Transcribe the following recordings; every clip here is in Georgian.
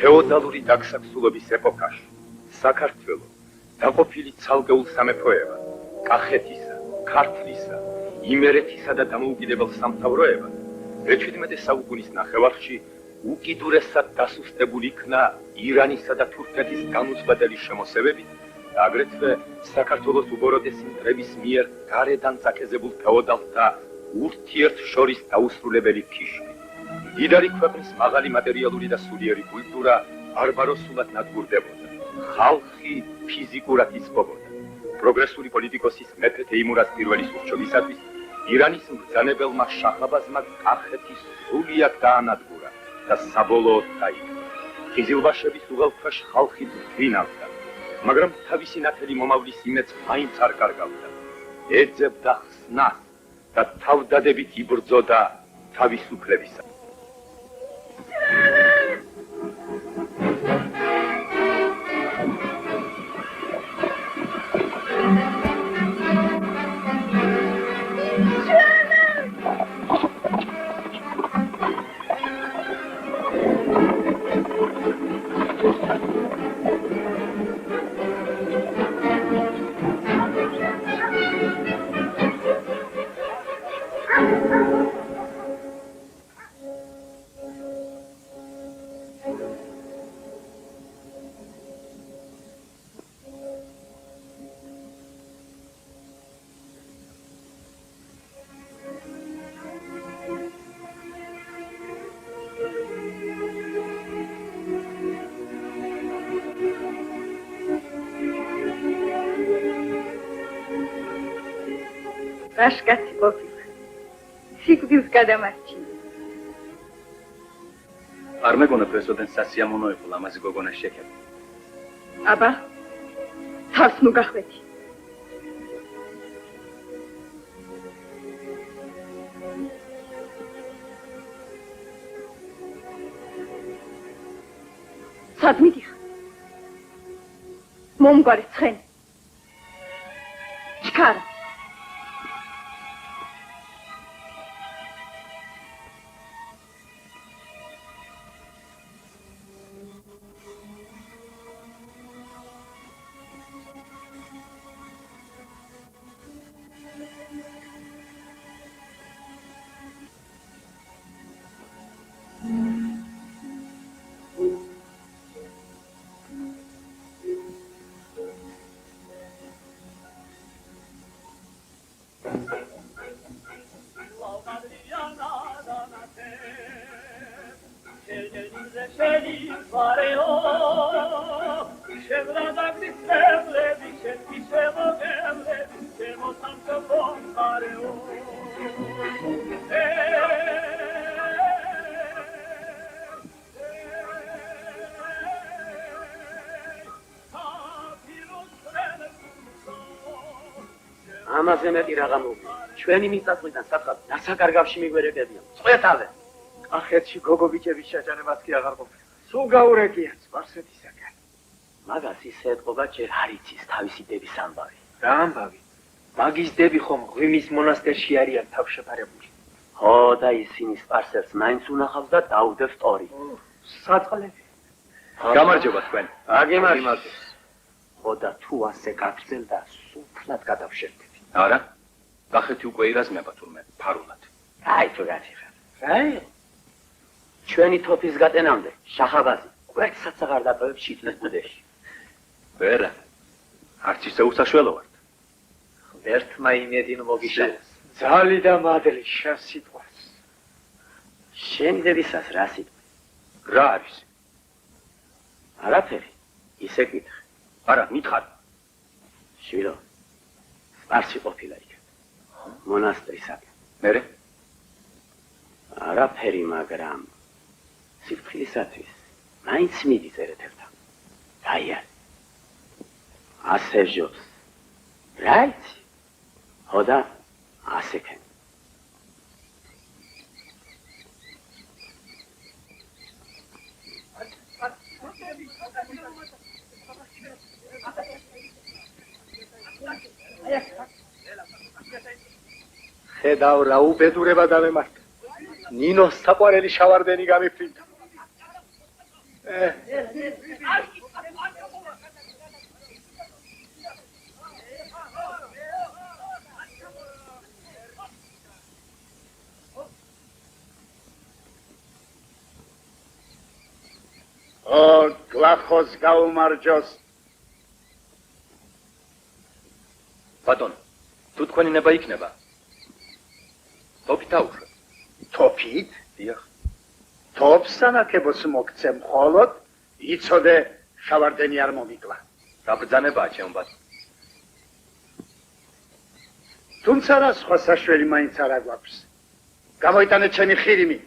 ფეოდალური დაგსაქსულობის ეპოქაში საქართველო დაყოფილი ცალკეულ სამეფოებად, კახეთისა, ქართლისა, იმერეთისა და დამოუკიდებელ სამთავროებად, მე-17 საუკუნის ნახევარში უკიდურესად დასუსტებული იქნა ირანისა და თურქეთის განუწყვეტელი შემოსევებით და აგრეთვე საქართველოს უგოროდესი მტრების მიერ გარედან წაკეზებულ ფეოდალთა ურთიერთშორის დაუსრულებელი ქიშკი. მდიდარი ქვეყნის მაღალი მატერიალური და სულიერი კულტურა ბარბაროსულად ნადგურდებოდა. ხალხი ფიზიკურად იცვობოდა. პროგრესული პოლიტიკოსის მეფე თეიმურაზ პირველის ურჩევლისათვის ირანის მბრძანებელმა შაჰაბაზმა კახეთის სრულიად დაანადგურა და საბოლოოდ დაიპყრო. ხიზილბაშების უღელქვეშ ხალხი წვინავდა, მაგრამ თავისი ნათელი მომავლის იმედს მაინც არ კარგავდა. ეძებდა ხსნას და თავდადებით იბრძოდა თავისუფლებისათვის. Rashkati ყოფილი. სიკვდილს გადამარჩინე. არ მეგონა პრესოდენ სასიამოვნო იყო ლამაზი გოგონა შექება. აბა, თავს ნუ გახვედი. სად მიდიხარ? მომგვარი ცხენი. ჩქარა. ამაზე მეტი რაღა მოვიდა. ჩვენი მიწაწვიდან სათხად დასაკარგავში მიგვერებებია. წყვეთავე. კახეთში გოგობიჭების ჩაჭარებაც კი აღარ ყოფილა. სულ გაურეკია სპარსეთისაგან. მაგას ისე ეთყობა ჯერ არ იცის თავისი დების ამბავი. რა ამბავი? მაგის დები ხომ ღვიმის მონასტერში არიან თავშეფარებული. ხო და ისინი სპარსელს მაინც უნახავს და დაუდევს ტორი. საწყლები. გამარჯობა თქვენ. აგიმარჯოს. ხო და თუ ასე გაგრძელდა სულთლად გადავშერდები. არა, კახეთი უკვე ირაზმება თურმე ფარულად. აი თუ გაციხარ. აი. ჩვენი თოფის გატენამდე შაჰაბაზი კვერცხსაც აღარ დატოვებს შიტლის ბუდეში. ვერა, არც ისე უსაშველო ვართ. ღმერთმა იმედი მოგიშალეს. ძალი და მადლი შენ სიტყვას. შენი დებისას რა სიტყვა? რა არის? არაფერი, ისე კითხე. არა, მითხარ. შვილო, სპარსი ყოფილა იქ. მონასტრისაკენ. მერე? არაფერი, მაგრამ სიფხილისათვის მაინც მიდის ერეთებთან. რაია? ასე ჟობს. რა იცი? ხო და ასე ქენ. ხედავ რა უბედურება დავემართა. ნინოს საყვარელი შავარდენი გამიფრინდა. გლახოს გაუმარჯოს. ბატონო, თუ თქვენი ნება იქნება. თოფით აუშვე. თოფით? დიახ. თოფს ანაკებოს მოგცე მხოლოდ, იცოდე შავარდენი არ მომიკლა. გაბრძანებაა ჩემო ბატონო. თუმცა რა სხვა საშველი მაინც არ აგვაქვს. გამოიტანე ჩემი ხირიმი.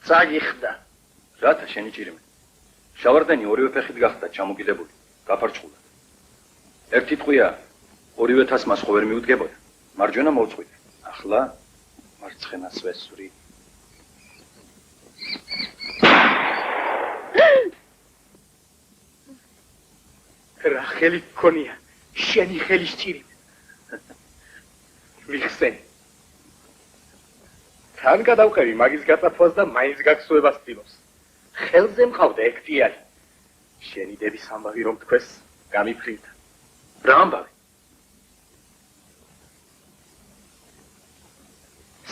წაგიხდა. რათა შენი ჭირიმე? შავარდენი ორივე ფეხით გახდა ჩამოკიდებული, გაფარჩხულა. ერთი ტყვია, ორივე თასს მას ხო ვერ მიუდგებოდა. მარჯვენა მოუწყვიტე. ახლა მარცხენას ვესვრი. რა ხელი გქონია? შენი ხელის ჭირიმე. ვიხსენი. თან გადავყევი მაგის გაწაფვას და მაინც გაგსუებას ცდილობს. ხელზე მყავდა ექტიარი. შენი დების ამბავი რომ თქვეს, გამიფრინდა. რა ამბავი?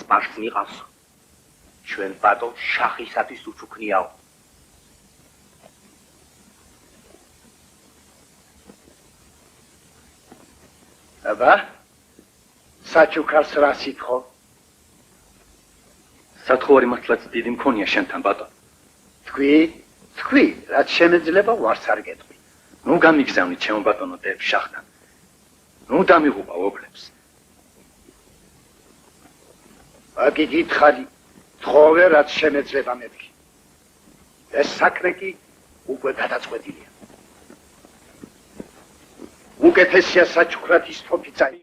სპარს მიყავს. ჩვენ ბატონ შახისათვის უჩუქნიაო. აბა? საჩუქარს რა სიტყვა? სათხოვარი მართლაც დიდი მქონია შენთან ბატონო. თქვი, რაც შემეძლება ვარს არ გეტყვი. ნუ გამიგზავნით ჩემო ბატონო დებ შახთან. ნუ დამიღუპა ობლებს. აგი გითხარი, თხოვე რაც შემეძლება მეთქი. ეს საქმე კი უკვე გადაწყვეტილია. უკეთესია საჩუქრად ის თოფი წაი.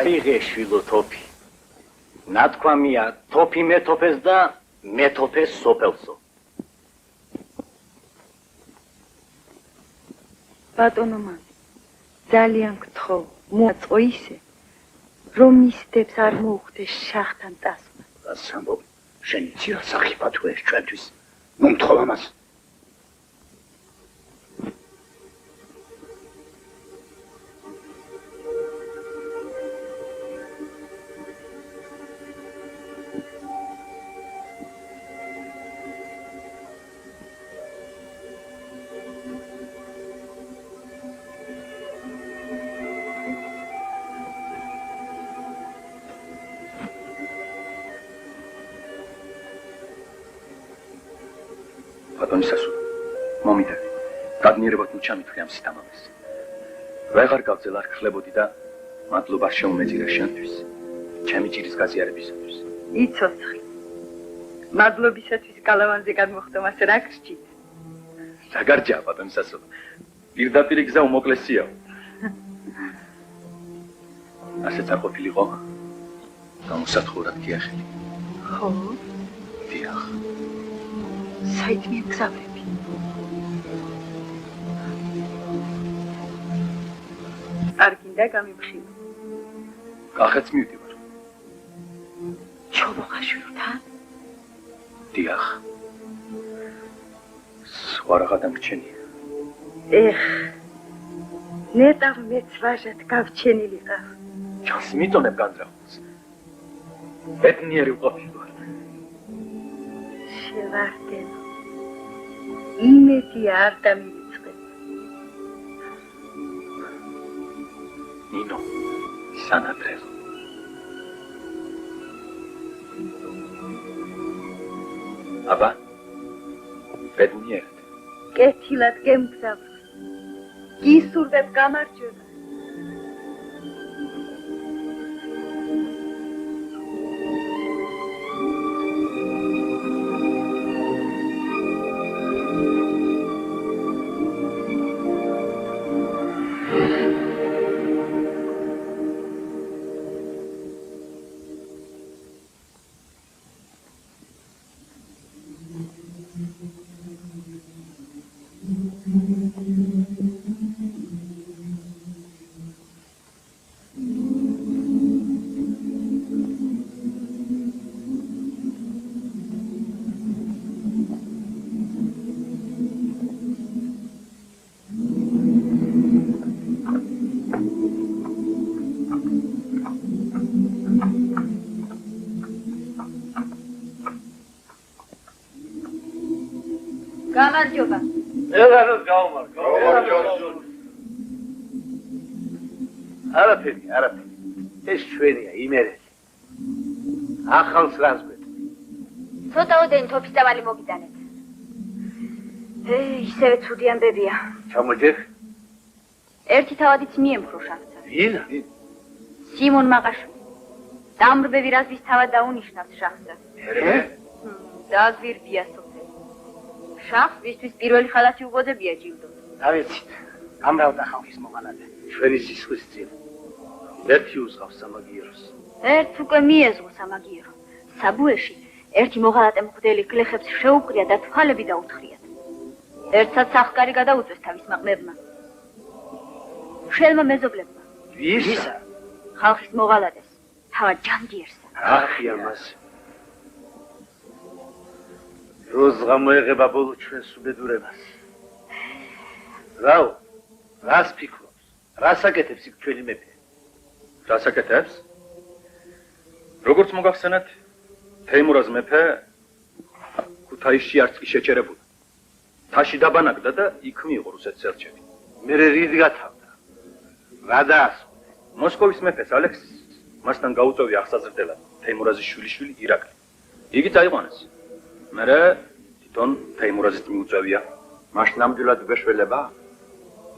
აიღე შვილო თოფი. ნათქვამია თოფი მეთოფეს და მეთოფეს სოფელსო. ბატონო მამი, ძალიან გთხოვ, მოაწყო ისე, რომ მის დებს არ მოუხდეს შახთან წასვლა. რას ამბობ? შენი ძირასახი პათუეს ჩვენთვის. ნუ მთხოვ ამას. ბატონი სასულო, მომიდები, გადნიერებად ნუ ჩამითვლი ამ სიტამამეს. ვეღარ გავძელ არ ხლებოდი და მადლობა შეუმეძირე შენთვის, ჩემი ჭირის გაზიარებისათვის. იცოცხლი. მადლობისათვის კალავანზე გადმოხდომას რა გრჩით? რა გარჯაა ბატონი სასულო, პირდაპირი გზა უმოკლესიაო. ასეც არ ყოფილიყო, გამოსათხოვრად გიახელი. ხო? დიახ. საით მიემგზავრები? არ გინდა გამიმხილო? კახეთს მივდივარ. ჩოლოხაშვილთან? დიახ. სხვა რაღა დამრჩენია. ნეტავ მეც ვაჟად გავჩენილიყავ. ჩანს მიტონებ განძრახულს. ბედნიერი ვყოფილვარ. შევარდენო. იმედი არ დამივიწყებ. ნინო, სანადრელო. აბა, ბედნიერად. კეთილად გემგზავრე. გისურვებ გამარჯვება. გამარჯობა. ელანოს გაუმარჯო. არაფერი. ეს ჩვენია იმერელი. ახალს რას გვეტყვი? ცოტაოდენი თოფის წამალი მოგიტანეთ. ისევე ცუდი ამბებია. ჩამოჯერ. ერთი თავადიც მიემხრო შახტა. ვინა? სიმონ მაყაშვილი. დამრბები რაზმის თავად დაუნიშნავს შახტა. დააგვირდია სოფელი. შახს ვისთვის პირველი ხალათი უგოდებია ჯილდო. დავეცით. გამრავდა ხალხის მოღალატე. ჩვენი სისხლის წინ. ერთი უსყავს სამაგიეროს. ერთ უკვე მიეზღო სამაგიერო. საბუეში ერთი მოღალატე მღვდელი გლეხებს შეუყრია და თვალები დაუთხრიათ. ერთსაც სახკარი გადაუწვეს თავის მაყმებმა. შელმა მეზობლებმა. ვისა? ხალხის მოღალატეს, თავად ჯანდიერსა. ახი ამას. როს გამოეღება ბოლო ჩვენს უბედურებას. რაო? რას ფიქრობს? რას აკეთებს იქ ჩვენი მეფე? რას აკეთებს? როგორც მოგახსენეთ, თეიმურაზ მეფე ქუთაისში არც კი შეჩერებულა. თაში დაბანაკდა და იქ მიიღო რუსეთის ელჩები. მერე რით გათავდა? რა დაასრულა? მოსკოვის მეფეს ალექსის მასთან გაუწევია აღსაზრდელად თეიმურაზის შვილიშვილი ირაკლი. იგი წაიყვანეს. მერე თვითონ თეიმურაზის მიუწევია. მაშ ნამდვილად გვეშველება?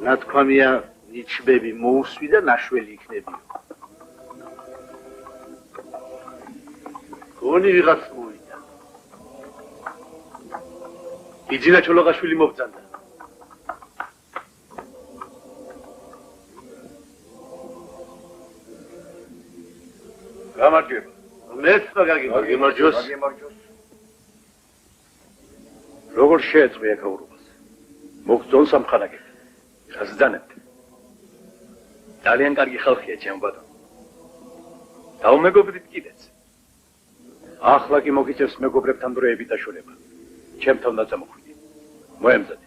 ნათქვამია ნიჩბები მოусვი და ნაშველი იქნებიო. გონი ვიღაც მოვიდა. იძინა ჩოლოღაშვილი მობძანდა. გამარჯვება. მეც გაგიმარჯოს. როგორ შეეწყვია გაურობას? მოგწონს ამხანაგები. გასძანებთ. ძალიან კარგი ხალხია ჩემო ბატონო. დაუმეგობრდით კიდეც. ახლა კი მოგიწევს მეგობრებთან დროებით დაშონება. ჩემთან დაწამოხვიდე. მოემზადე.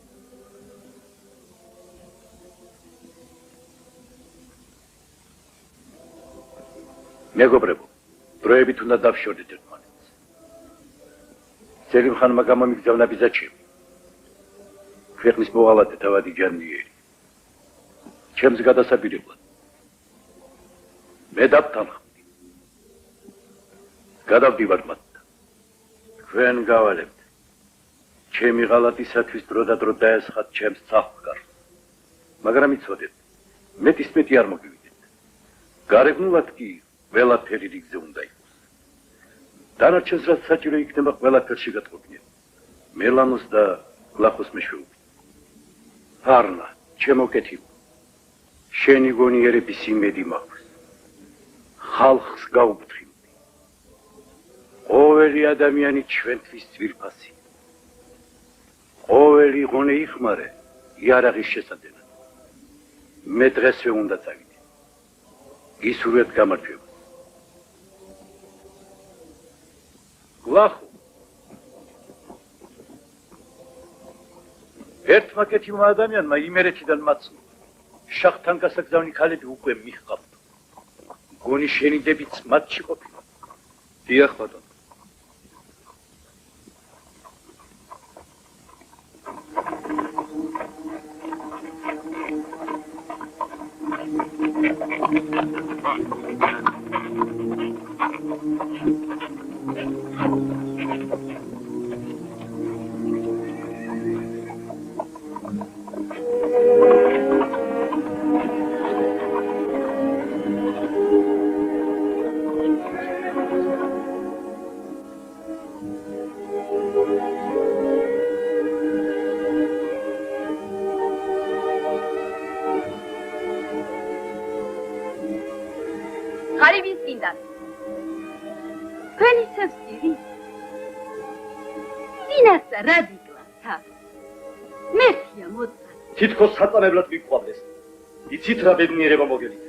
მეგობრებო, დროებით უნდა დავშორდეთ ერთმანეთს. სელიმ ხანმა გამომიგზავნა ბიზაჩები. ქვეყნის მოღალატე თავადი ჯანიერი. ჩემს გადასაპირებლად. მე დავთანხმდი. გადავდივარ მათთან. თქვენ გავალებთ. ჩემი ღალატისათვის დრო და დრო დაესხათ ჩემს წახკარს. მაგრამ იცოდეთ, მეტისმეტი არ მოგივიდეთ. გარეგნულად კი ყველაფერი რიგზე უნდა იყოს. დანარჩენს რაც საჭირო იქნება ყველაფერში გატყობინეთ. მელანოს და გლახოს მეშვეობით. არნა, ჩემო კეთილო. შენი გონიერების იმედი მაქვს. ხალხს გაუფრთხილდი. ყოველი ადამიანი ჩვენთვის ძვირფასი. ყოველი ღონე იხმარე იარაღის შესადენად. მე დღესვე უნდა წავიდე. გისურვებთ გამარჯვებას. გლახო. ერთმა კეთილმა ადამიანმა იმერეთიდან მაცნო. შახთან გასაგზავნი ქალები უკვე მიჰყავთ. გონი შენი დებიც მათში ყოფილა. დიახ ბატონო. ხარი ვის გინდა? თქვენი ცევსკირი? წინასწარ რა დიკლასა? მერცია მოწა. თითქოს საწამებლად მიყვავდეს. იცით რა ბედნიერება მოგელით?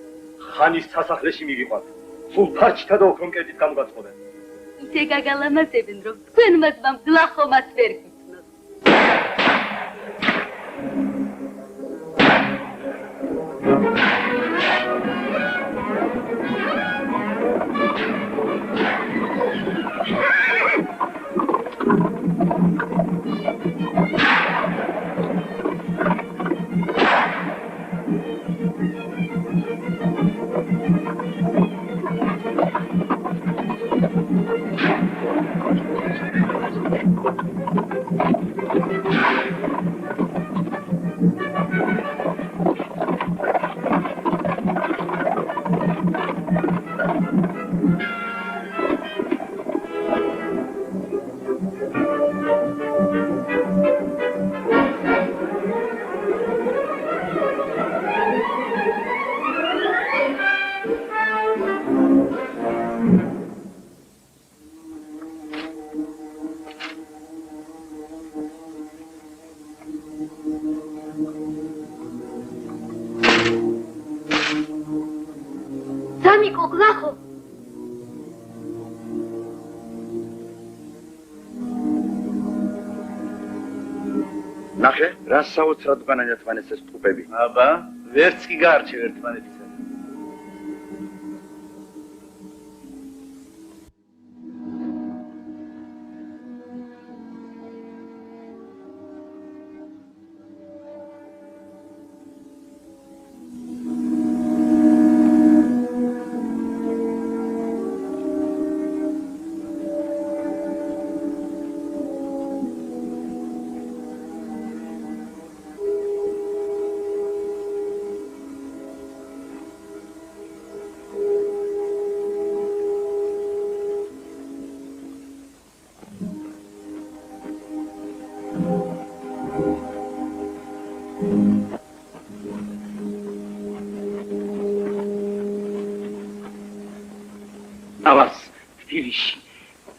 ხანის სასახლეში მიგიყვანთ. სულ ფარჩთა და ოქრონკედით გამოგაწყობენ. ისე გაგალამაზებენ, რომ თქვენმა ძმამ გლახომაც ვერ გიცნოთ. ნახე, რა საოცრად განანათმანეს ეს ტყუპები. აბა, ვერც კი გაარჩევ ერთმანეთისა.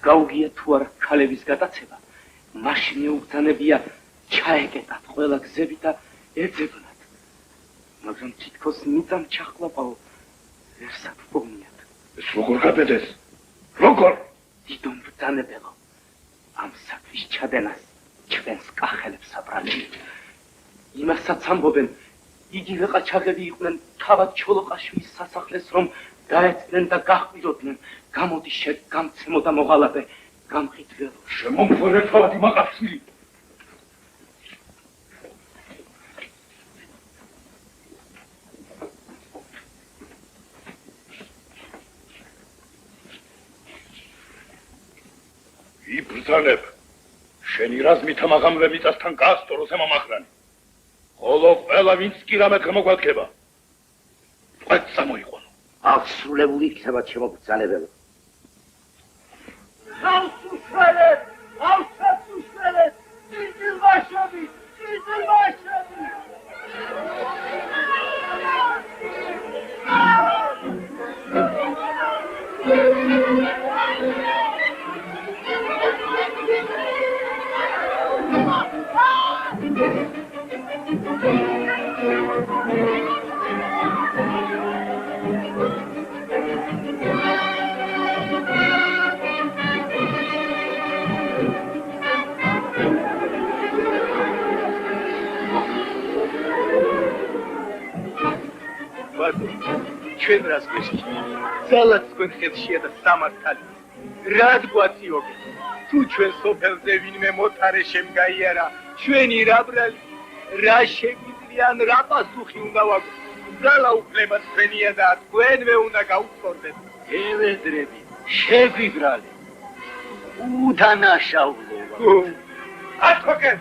გაუგია თუ არა ქალების გადაცემა, მაშინ მეუბრძანებია ჩაეკეტათ ყველა გზები და ეძებნათ. მაგრამ თითქოს მიწამ ჩახლაპაო, ვერსად ვპოვნიათ. ეს როგორ გაბედეს? როგორ? დიდო მბრძანებელო, ამ საქმის ჩადენას ჩვენს კახელებს აბრალენ. იმასაც ამბობენ, იგივე ყაჩაღები იყვნენ თავად ჩოლოყაშვილის სასახლეს, რომ დაეცდნენ და გაჰყვიროდნენ. გამოდი გამცემო და მოღალატე, გამყიდველო. შემომფორე თავად იმაყაშვილი. იბრძანებ. შენი რაზმით ამაღამვე მიწასთან გაასწოროს ამამახრანი. ხოლო ყველა ვინც კი რამე გამოგვადგება. წვეთ წამოიყვანო. აღსრულებული იქნება ჩემო ბრძანებელო. Auszuschwellen! Auszuschwellen! Dieselwaschemi! Dieselwaschemi! ჩვენ რას გვეშია? ძალაც თქვენ ხელშია და სამართალი. რად გვაციოგე? თუ ჩვენ სოფელზე ვინმე მოთარე შემგაიარა, ჩვენი რა ბრალი, რა შეგვიძლია ან რა პასუხი უნდა ვაგო? ძალა უფლება თქვენია და თქვენვე უნდა გაუწყორდეთ. ევედრები, შეგვიბრალე. უდანაშაულობა. ათქოკე!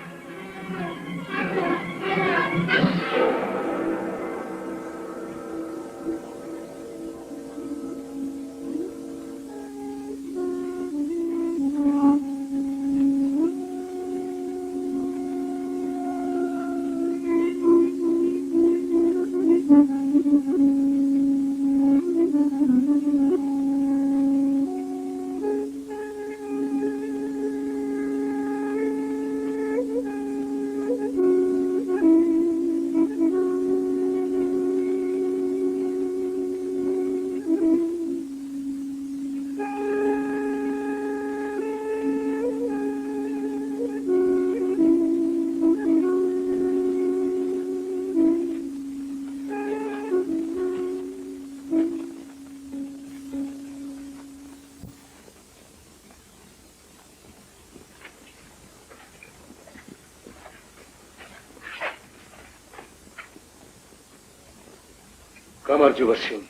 გამარჯობა შენ.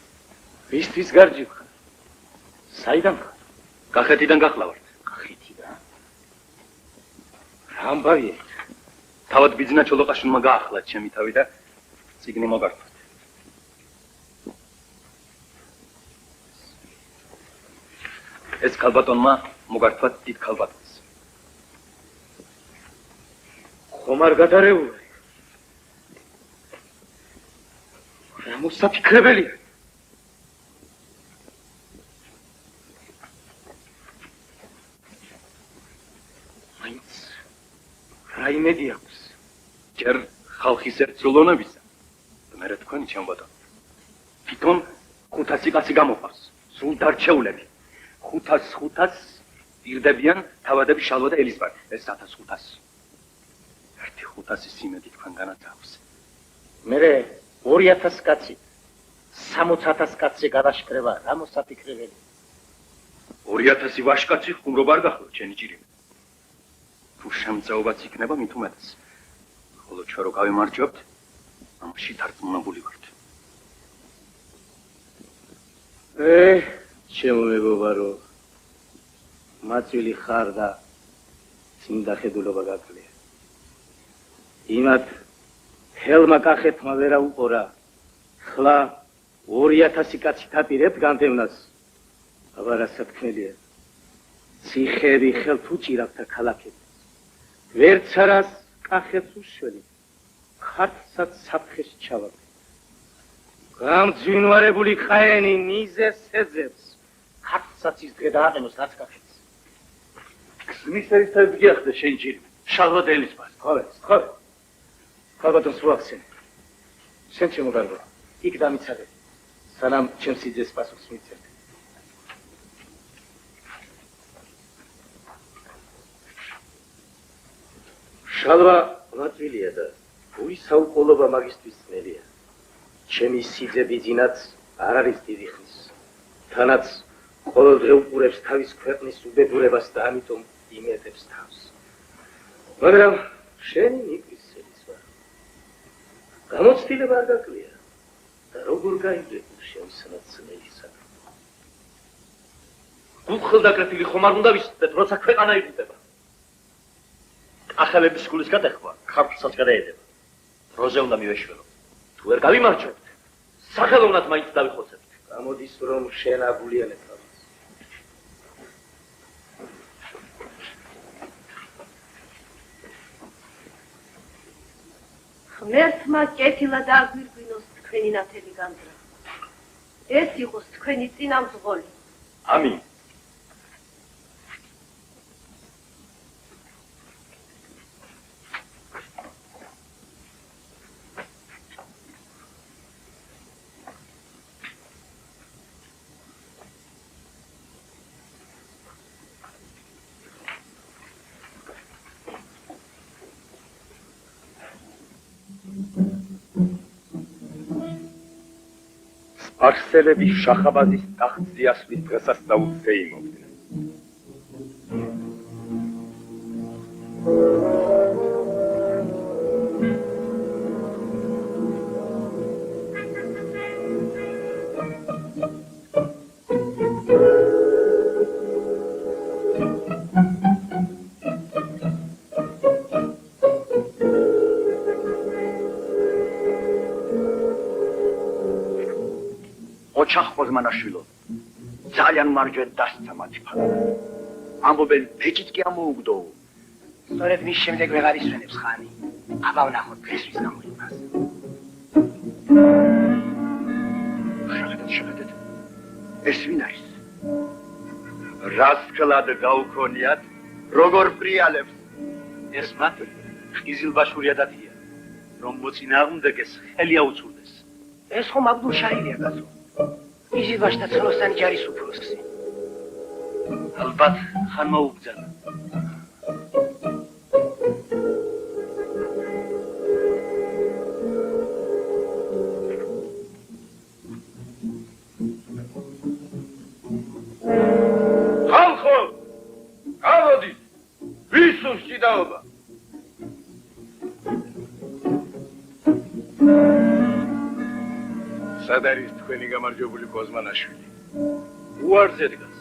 ვისთვის გარჯიბ ხარ? საიდან ხარ? კახეთიდან გახლავართ. კახეთიდან? რა ამბავია? თავად ბიძინა ჩოლოყაშვილმა გაახლა ჩემი თავი და წიგნი მოგართვათ. ეს ქალბატონმა მოგართვათ დიდ ქალბატონს. ხომ არ გადარეული? რა მოსაფიქრებელია? მაინც რა იმედი აქვს? ჯერ ხალხის ერთსულონებისა. მე რა თქვენი ჩემ ბატონო. თვითონ 500 კაცი გამოყავს. სულ დარჩეულები. 500 ირდებიან თავადები შალვა და ელიზბარი. ეს 1500. ერთი 500 სიმედი თქვენგანაც აქვს. მერე 2000 კაცი 60000 კაცზე გადაშკრება რა მოსაფიქრებელი? 2000 ვაშკაცი ხუმრობა არ გახლავთ ჩენი ჭირიმე. თუ შემწეობაც იქნება მით უმეტეს. ხოლო ჩვენ რო გავიმარჯვებთ, ამაში დარწმუნებული ვართ. ჩემო მეგობარო, მაწვილი ხარ და წმინდა ხედულობა გაკლია. იმათ ხელმა კახეთმა ვერა უყურა. ხლა 2000 კაცი დაპირებთ განდევნას. აბა რა სათქმელია. ციხეები ხელთ უჭირავთ და ქალაქები. ვერც არას კახეთს უშველით. ქართლსაც საფხეს ჩავაგდე. გამძვინვარებული ყაენი მიზეს ეძებს. ქართლსაც ის დღე დააყენოს რაც კახეთს. ქსნის ერისთავად გიახდა შენ ჭირიმე. შალვა და ელიზბარი. ხო. ქალბატონს ვახსენე. შენ ჩემო გარბა. იქ დამიცადე. სანამ ჩემს იძეს პასუხს მიცემ. შალვა მაწვილია და უი საუყოლობა მაგისტრის ძნელია. ჩემი სიძე ბიძინაც არ არის დიდი ხნის. თანაც ყოველდღე უყურებს თავის ქვეყნის უბედურებას და ამიტომ იმედებს თავს. მაგრამ შენი მიკრისელის ვარ. გამოცდილება არ გაკლია და როგორ გაიგებ შენ სანაცმელისა. გულხელდაკრეფილი ხომ არ უნდა ვისწრებ, როცა ქვეყანა იღუპება. ახალების სკოლის გადახვა ქართლსაც გადაედება. როზე უნდა მივეშველო. თუ ვერ გავიმარჯვებთ, სახელოვნად მაინც დავიხოცებთ. გამოდის რომ შენ აგულიანებ თავს. ღმერთმა კეთილა დააგვირგვინოს თქვენი ნათელი განდრა. ეს იყოს თქვენი წინამძღოლი. ამინ. სპარსელები შახაბაძის ტახტს დიასვლის დღესასწაულს ეიმობდნენ. ოჩახ ყოზმანაშვილო ძალიან მარჯვედ დასცა მათი ფალა. ამბობენ ფეჭით კი ამოუგდო. სწორედ მის შემდეგ ვეღარ ისვენებს ხანი. აბა ვნახოთ ფესვის გამოიმას. შეხედეთ. ეს ვინ არის? რას კლად გაუქონიათ, როგორ პრიალებს? ეს მათი ყიზილბაშური ადათია, რომ მოწინააღმდეგეს ხელი აუწურდეს. ეს ხომ აბდულშაჰილია კაცო. ყიზილბაშთა ცოლოსანი ჯარის უფროსი. ალბათ ხან მოუგზავნა. ხალხო, გამოდით, ვის უსჯიდაობა? სად არის თქვენი გამარჯვებული კოზმანაშვილი? უარზე დგას.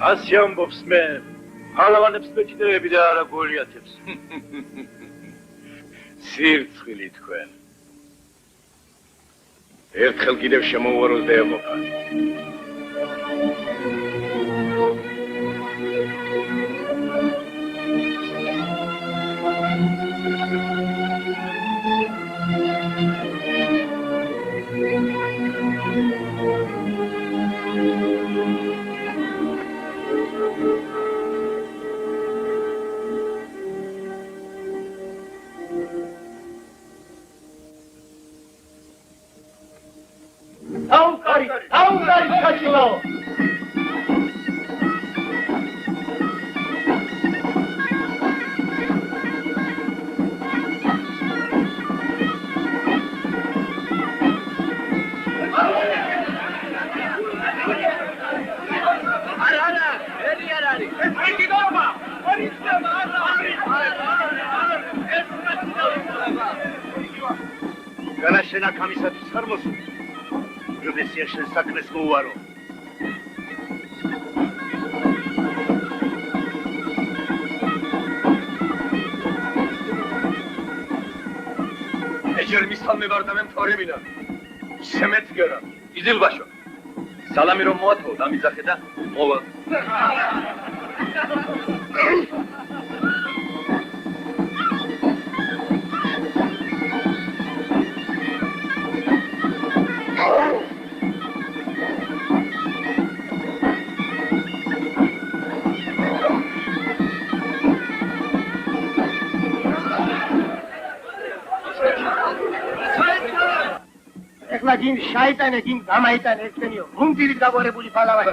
ასე ამბობს მე, ფალავანებს მეჭიდრეები და არა გოლიათებს. სირცხვილი თქვენ. ერთხელ კიდევ შემოუაროს და ეყოფა. აუნკარი ჩაჭილაო. განაშენა კამისათვის არ მოსული. როდესაც შენ საქმეს მოუარო. ეჯერ მისალმე ვარ და მე მთორებინა. ისე მეცგერა. იზილბაშო. სალამი რომ მოათო დამიძახე და მოვა. ეხლა გინ შაიტანე გინ გამაიტანე ერთენიო გუნდირით გაგვარებული ფალავანი.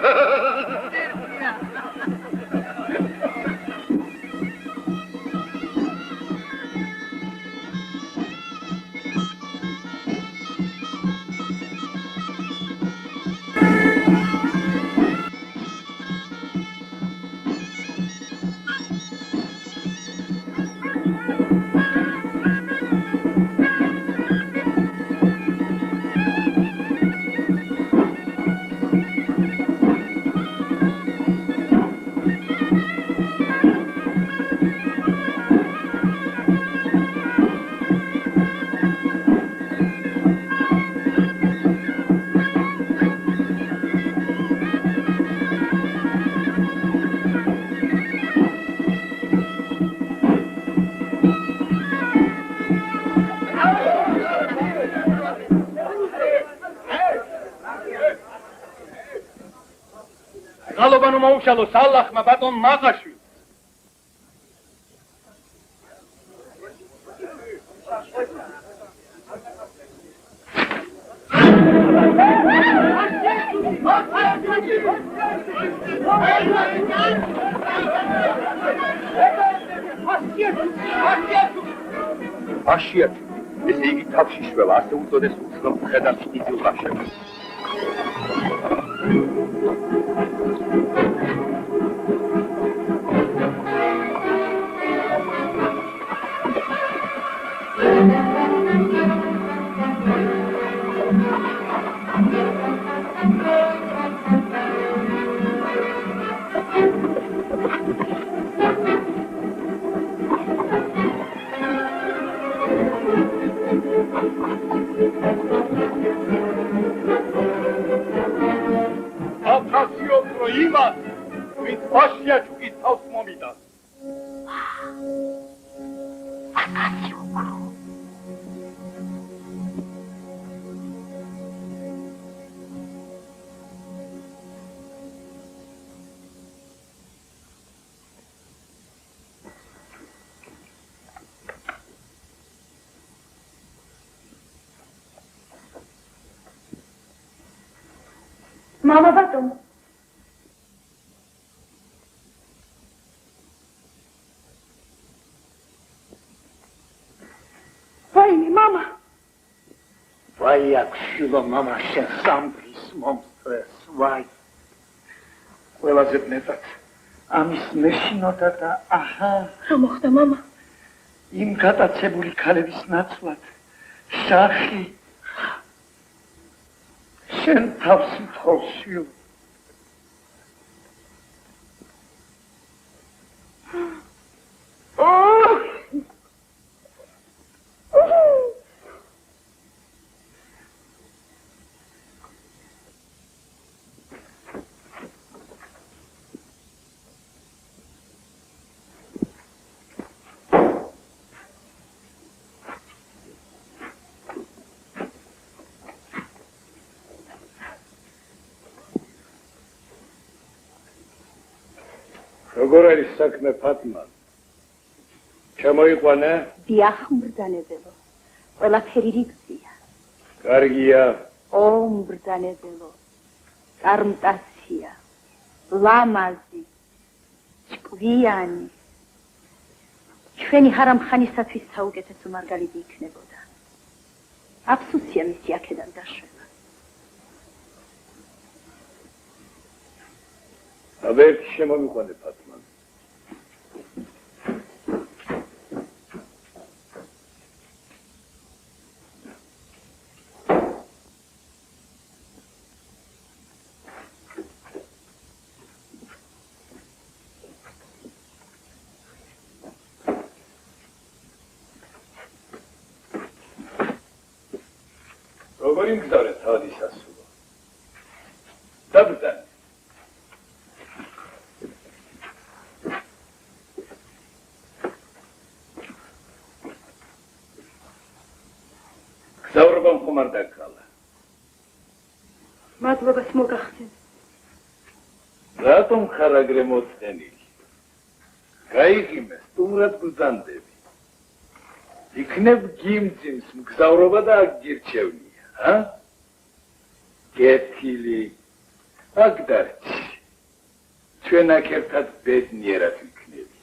გალობანო მოუშალო სალახმა ბატონ მაღაშვილი. აშიათი. ესე იგი თავში შველა, ასე უწოდეს უცნობ მხედარს იზილბაშებს. აფასიობრო იმას, ვინც აშიაჩუკის თავს მომიდა. აფასიობრო. Mama ბატონო. ვაიმე мама. ვაი აქშილო мама შენ სამბრის მომსწრეს ვაი. ყველაზე მეტად ამის მეშინოდა და აჰა რა მოხდა мама? იმ გატაცებული ქალების ნაცვლად შახი შენ თავს მithხოვ შვილო. როგორ არის საქმე ფატმა? ჩამოიყვანე? დიახ, მბრძანებელო. ყველაფერი რიგზია. კარგია. ო, მბრძანებელო. წარმტაცია. ლამაზი. ჭკვიანი. ჩვენი ჰარამხანისათვის საუკეთესო მარგალიტი იქნებოდა. აფსუსია მისი აქედან დაშვება. აბერტ შემომიყვანე ფატმა. როგორი მგზავრე თავის ასულო? დაბრძანე. გზავრობამ ხომ არ დაკალა? მადლობას მოგახსენ. რატომ ხარ აგრე მოწყენილი? გაიღიმე, სტუმრად ბრძანდები. იქნებ გიმძიმს მგზავრობა და აქ გირჩევნია. გეთილი აქ დარჩი. ჩვენ აქ ერთად ბედნიერად ვიქნებით.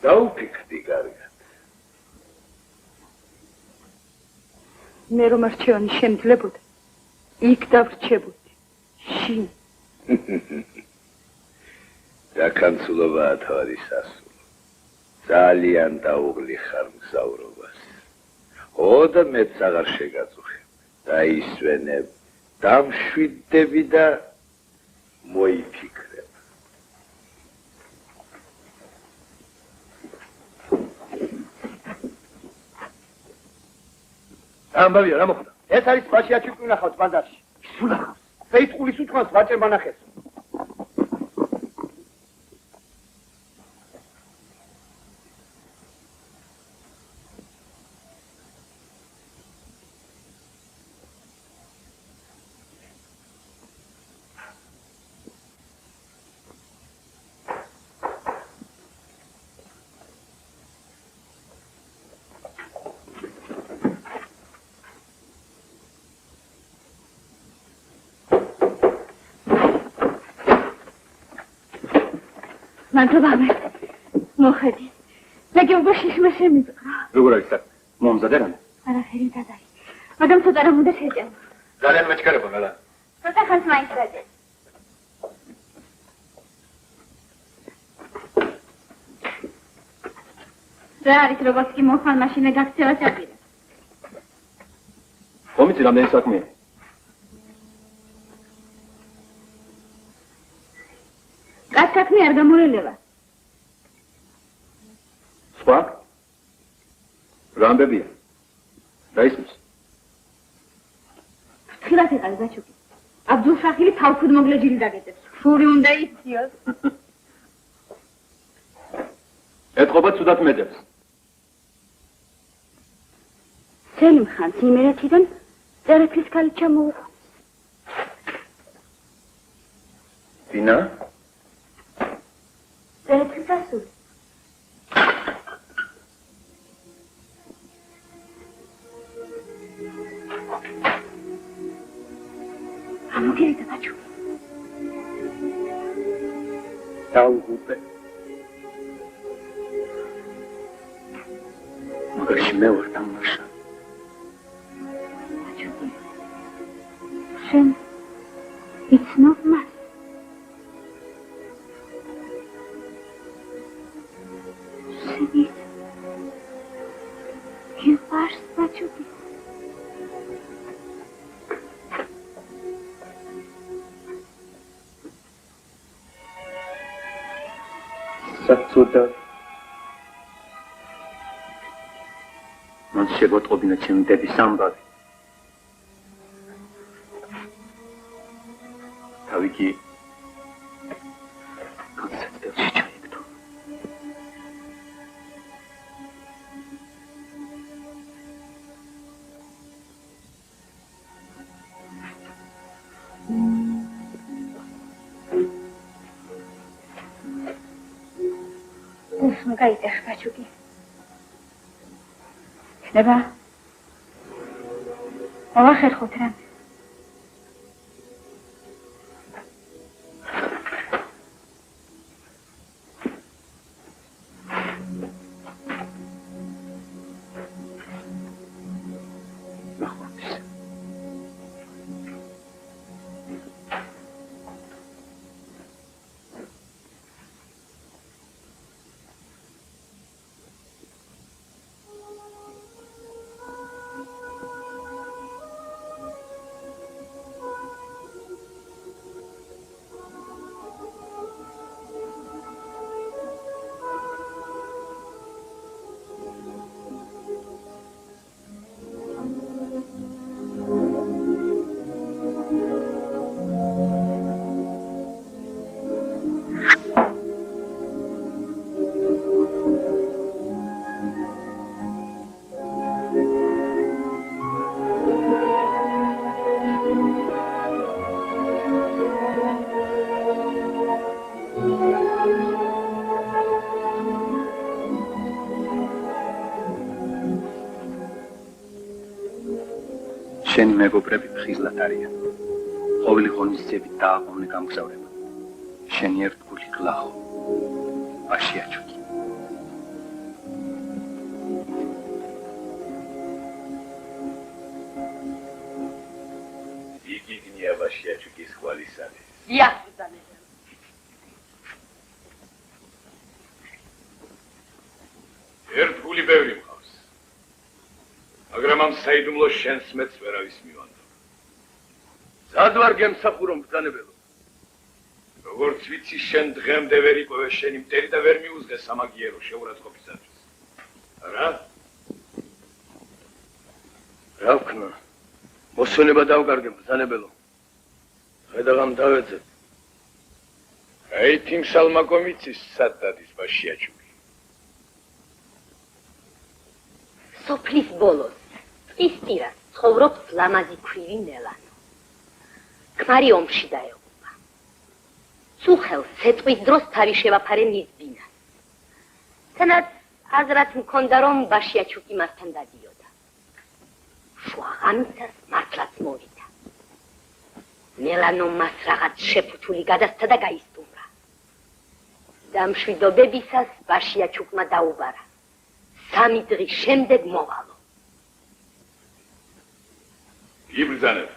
დაუფიქრდი კარგად. მე რომ არჩევანი შემძლებოდა, იქ დავრჩებოდი. შინ. დაქანცულობაა თავის ასულო. ძალიან დაუღლი ხარ მგზავრობას. ოდა მეც აღარ შეგაწუხებ. დაისვენებ, დამშვიდდები და მოიფიქრებ. ამბავია, რა მოხდა? ეს არის ბაშიაჩი ვნახავთ ბაზარში. ვნახავს. ფეიტყულის უთქვას ვაჭრება ნახეს. მადლობა მე. მოხედი. მეგეუბო შიშმა შემიწყრა. როგორ არის საქმე? მომზადე რამე? არაფერი დადარი. მაგრამ ცოტა რომ უნდა შეჭამ. ძალიან მეჩქარება გალა. ცოტა ხანს მაინც დაძე. რა არის როგორც კი მოხვალ მაშინე გაქცევა საჭირო. ხომიცი რამდენი საქმეა? კაც საქმე არ გამორელება. სხვა? რამბებია? დაისმის? ხილათ ეყარ ბაჩუკი. აბდულსახილი თავქუდ მოგლეჯილი დაგეწებს. შური უნდა იციოს. ეთყობა ცუდად მეტებს. სელიმ ხანს იმერეთიდან წერეთლის ქალი ჩამოუყვა. ვინა? წერეთლის ასული. ამოგერიდა ბაჩუკი. დაუღუპე. მაგაში მე ვარ დამნაშა. ბაჩუკი. შენ იცნობ მას? შენი გიყვარს ბაჩუკი. საცუდა მან შეგოტყობინა ჩემი დედის ამბავი თავი კი განსაცდელში ჩაიგდო გაიწერ ბაჩუკი. ხდება? ავახერხოთ რა. შენი მეგობრები ფხიზლად არიან. ყოველი ღონისძიებით დააყოვნე გამგზავრება. შენი ერთგული გლახო. აშიაჩუკი. იგიგნია აშიაჩუკის ხვალისანი. იახდანე. ერთგული ბევრი მყავს. მაგრამ ამ საიდუმლო შენს მეც ვერავის მივანდო. სადვარ გემსახურომ ბრძანებელო. როგორც ვიცი შენ დღემდე ვერ იყვე შენი მტერი და ვერ მიუძღე სამაგიერო შეურაცხყოფისათვის. რა? რა ვქნა? მოსვენება დავკარგე ბრძანებელო. ხედავამ დავეძებ. აი თიმშალმა კომიცის სად დადის ბაშიაჩუკი. სოფლის ბოლოს ტვისტირას ცხოვრობს ლამაზი ქვრივი მელანო. ქმარი ომში დაეღუპა. სუხელს სეწყვის დროს თავი შევაფარე მის ბინას. თანაც აზრად მქონდა რომ ბაშიაჩუკი მასთან დადიოდა. შუაღამისას მართლაც მოვიდა. მელანო მას რაღაც შეფუთული გადასცა და გაისტუმრა. დამშვიდობებისას ბაშიაჩუკმა დაუბარა. 3 დღის შემდეგ მოვალო. იბრძანებ.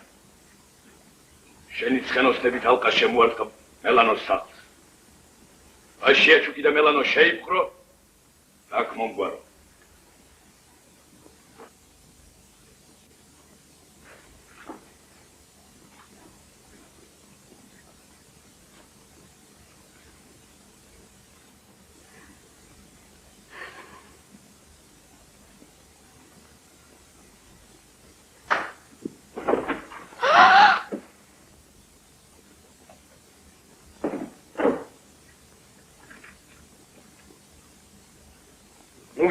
შენი ცხენოსნებით ალყა შემოარტყა მელანოს სახლს. აშიაჩუკი და მელანო შეიპყრო, აქ მომგვარო.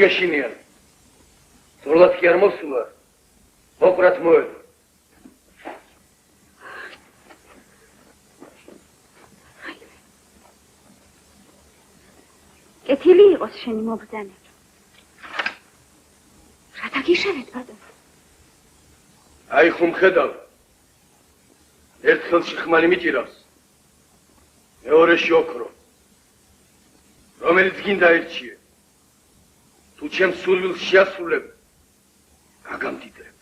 გეშინიან. ზრდად კი არ მოსულა. მოყრათ მოედო. კეთილი იყოს შენი მობრძანება. რათა გიშევეთ ბატონო? აი ხომ ხედავ. ერთ ხელში ხმალი მიჭირავს. მეორეში ოქრო. რომელიც გინდა ერჩიე. თუ ჩემს სულვილს შეასრულებ, გაგამდიდრებ.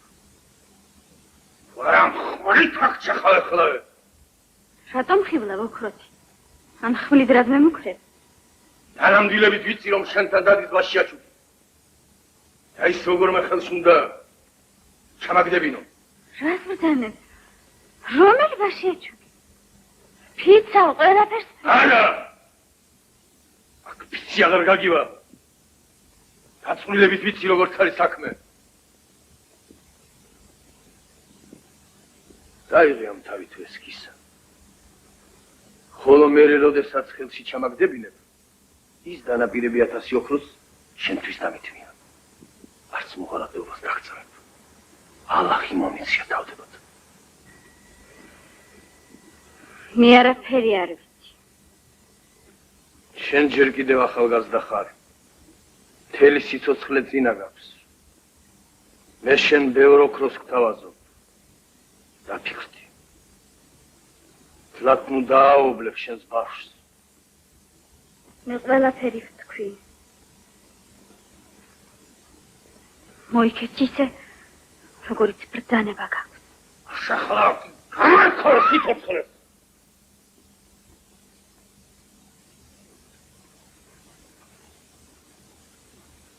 ვარამ ხმალით აღჭახავ ხოლმე. რატომ ხიბლავ ოქროთი? ან ხმლით რადმე მუქრებ? დანამდვილებით ვიცი რომ შენთან დადის ბაშიაჩუკი. და ის როგორმე ხელს უნდა ჩამაგდებინო. რას ბრძანებ? რომელი ბაშიაჩუკი? ფიცავ ყველაფერს? არა! აქ ვიცი აღარ გაგივა. დაწვრილებით ვიცი როგორც არის საქმე. დაიღე ამ თავით ეს კისა. ხოლო მე როდესაც ხელში ჩამაგდებინებ, ის დანაპირები 1000 ოქროს შენთვის დამითმია. არც მოღალატეობას დაგწევებ. ალლაჰი მომიცია თავდებოდ. მე არაფერი არ ვიცი. შენ ჯერ კიდევ ახალგაზრდა ხარ. მთელი სიცოცხლე წინა გაქვს. მე შენ ბევრ ოქროს გთავაზობ. დაფიქრდი. თლათ ნუ დააობლებ შენს ბავშვს. მე ყველაფერი ვთქვი. მოიქეც ისე, როგორიც ბრძანება გაქვს. შახლა, გამარქორ სიცოცხლეს.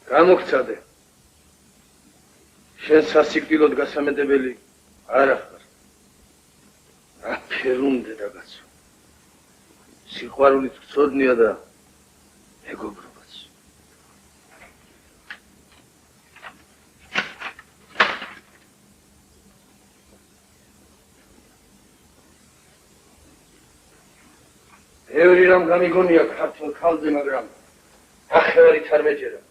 გამოგცადე. შენ სასიკვდილოდ გასამედებელი არ ახარ. აფერუნდე რაღაცა. სიყვარულიც გწოდნია და მეგობრობაც. ბევრი რამ გამიგონია ქართულ ქალზე, მაგრამ ახევარით არ მეჯერა.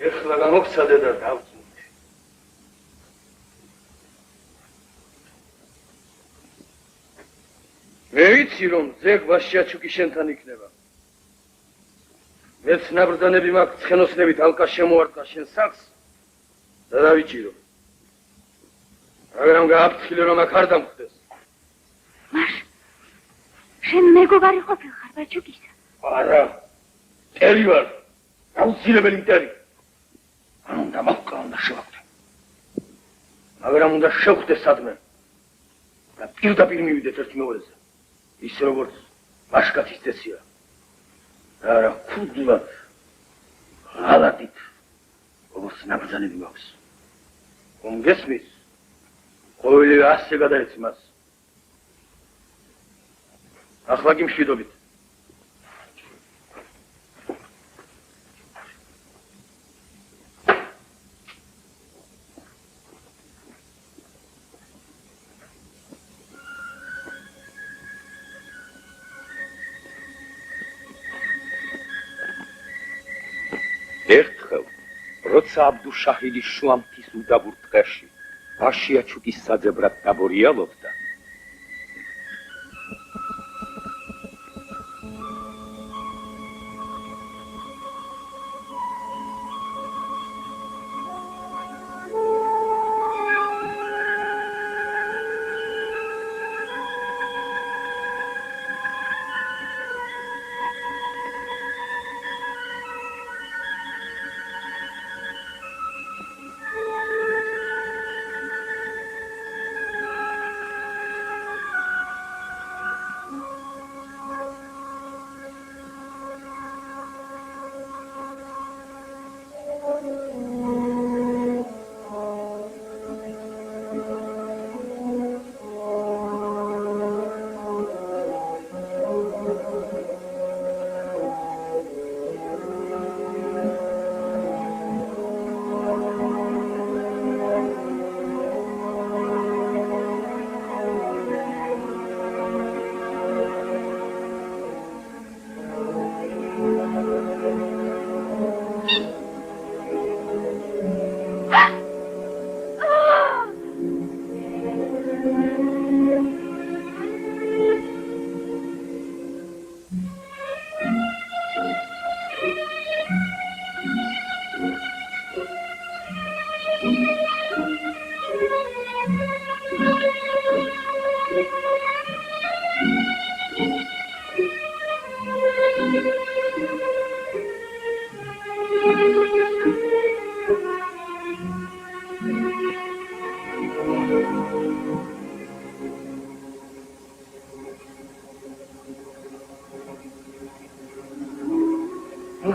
ეხლა გამოგცადე და დავწუნდი. მე ვიცი რომ ზეგ ვაშიაჩუკი შენთან იქნება. მეც ნაბრძანები მაქვს ცხენოსნებით ალკა შემოვარდა შენ სახს და დავიჭირო. მაგრამ გააფრთხილე რომ აქ არ დამხვდეს. მაშ შენ მეგობარი ყოფილხარ ბაჩუკისა? არა, მტერი ვარ, აუცილებელი მტერი. უნდა მოვკლა, უნდა შევხვდე. მაგრამ უნდა შევხვდე სადმე და პირდაპირ მივიდეთ ერთ მეოარეზე. ის როგორც ვაშკაცის წესია. არა, ქუდლა ღალატით, როგორც ნაბრძანები მაქვს. გესმის? ყოველივე ასე გადაეცი მას. ახლა გიმშვიდობით. ერთხელ, როცა აბდუშაჰიდი შუამთის უდაბურ ტყეში ვაშიაჩუკის საძებრად დაბორიალობდა,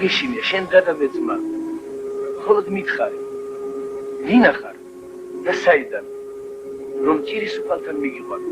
გიშინე შენ და მეძმა ხოლოდ მითხარი ვინა ხარ და საიდან რომ ჭირის უფალთან მიგიყვანო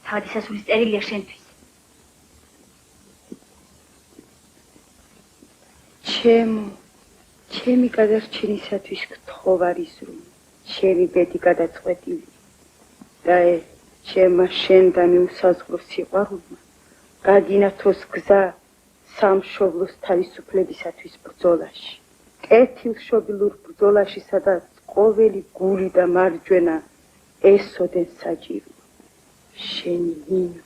თავადი სასულის წერილია შენთვის. ჩემი გადარჩენისათვის გთხოვარ იზრუნ, ჩემი ბედი გადაწყვეტილი და ჩემმა შენდანი უსაზღვრო სიყვარულმა გაგინათოს გზა სამშობლოს თავისუფლებისათვის ბრძოლაში. კეთილშობილურ ბრძოლაში, სადაც ყოველი გული და მარჯვენა ესოდენ საჭირო. შენი ნინო.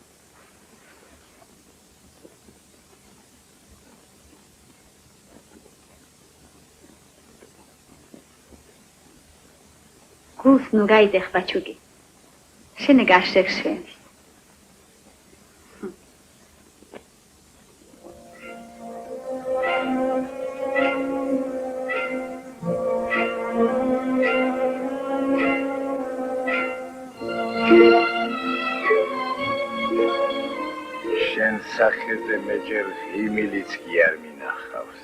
გულს ნუ გაიდეხ ბაჩუგი. შენი გაშრეხ შენი. შენ სახეზე მეჯერ ღიმილიც კი არ მინახავს.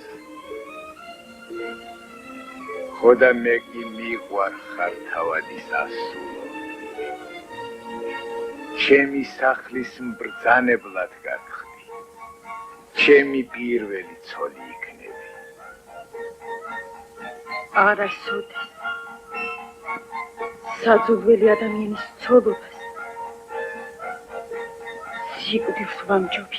ხოდა მე კი მიყვარ ხარ თავადის ასულო. ჩემი სახლის mbრძანებლად გაგხდი. ჩემი პირველი ცოლი იქნები. არასოდეს საძულველი ადამიანის ცოლობას სიკვდილს ვამჯობი.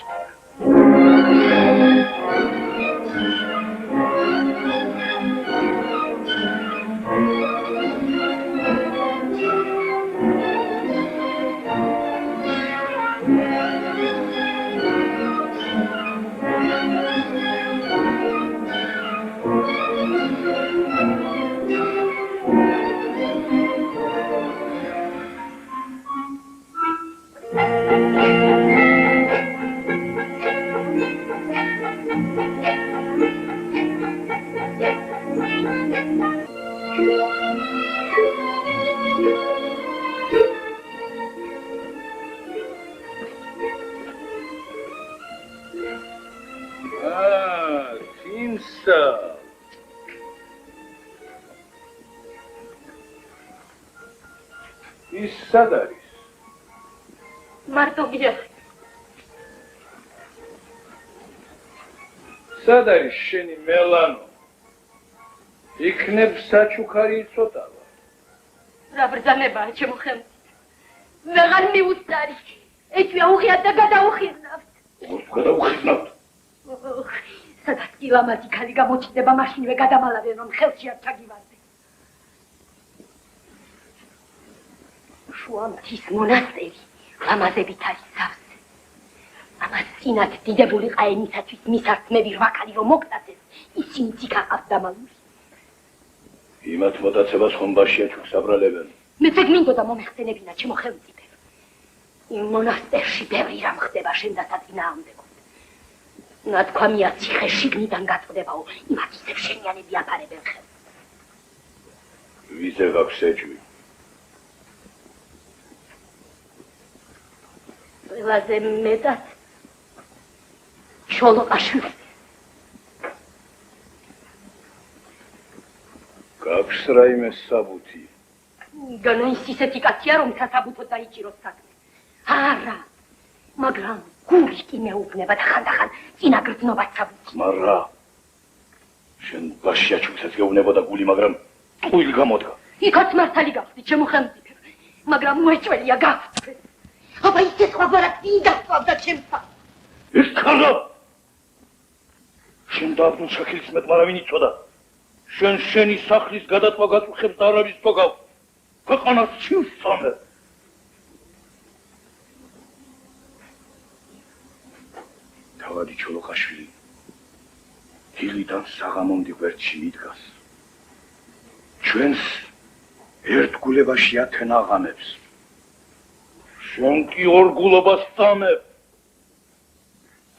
ის სად არის? მარტო გიახ. სად არის შენი მელანო? იქნებ საჩუქარი იწოტავა. რა ბრძანებაა ჩემო ხელმწიფე. ვეღარ მიუწარი. ეჭვია უხიათ და გადაუხიზნავთ. გადაუხიზნავთ. სადაც კი ლამაზი ქალი გამოჩნდება, მაშინვე გადამალავენ, რომ ხელში არ ჩაგივარდე. შუამთის მონასტერი ლამაზებით არის სავსე. ამას წინათ დიდებული ყაენისათვის მისართმევი რვა ქალი რომ მოგტაცეს, ისინიც იქ აყავთ დამალული. იმათ მოტაცებას ხომ ბაშია ჩუქსაბრალებენ. მეც მინდოდა მომეხსენებინა ჩემო ხელმწიფე. იმ მონასტერში ბევრი რამ ხდება შენ და საწინააღმდეგო. ნათქვამია ციხე შიგნიდან გაწდებაო, იმათ ისევ შენიანები აფარებენ ხელს. ვიზე გაქვს ეჭვი? ყველაზე მეტად ჩოლოყაშვილი. გაქვს რაიმე საბუთი? განა ის ისეთი კაცია, რომ სასაბუთოდ დაიჭიროს საქმე. არა, მაგრამ გული კი მეუბნება და ხანდახან წინა გრძნობას საბუთი. მარა შენ ბაშია ჩუქსაც გეუბნებოდა გული, მაგრამ ტყუილი გამოდგა. იქაც მართალი გახდი ჩემო ხელმწიფე, მაგრამ უეჭველია გავწვე. აბა ისე სხვაგვარად იდასწავდა ჩემსა. ეს ხარა შენ და აბდულ შაქილის მეტ მარავინ იცოდა. შენი სახლის გადატვა გაწუხებს და არავის თოგავ. ქვეყანას ჩივსწამე. თავადი ჩოლოყაშვილი დილიდან საღამომდე გვერდში მიდგას. ჩვენს ერთგულებაში ათენ აღამებს. შენ კი ორგულობას წამებ.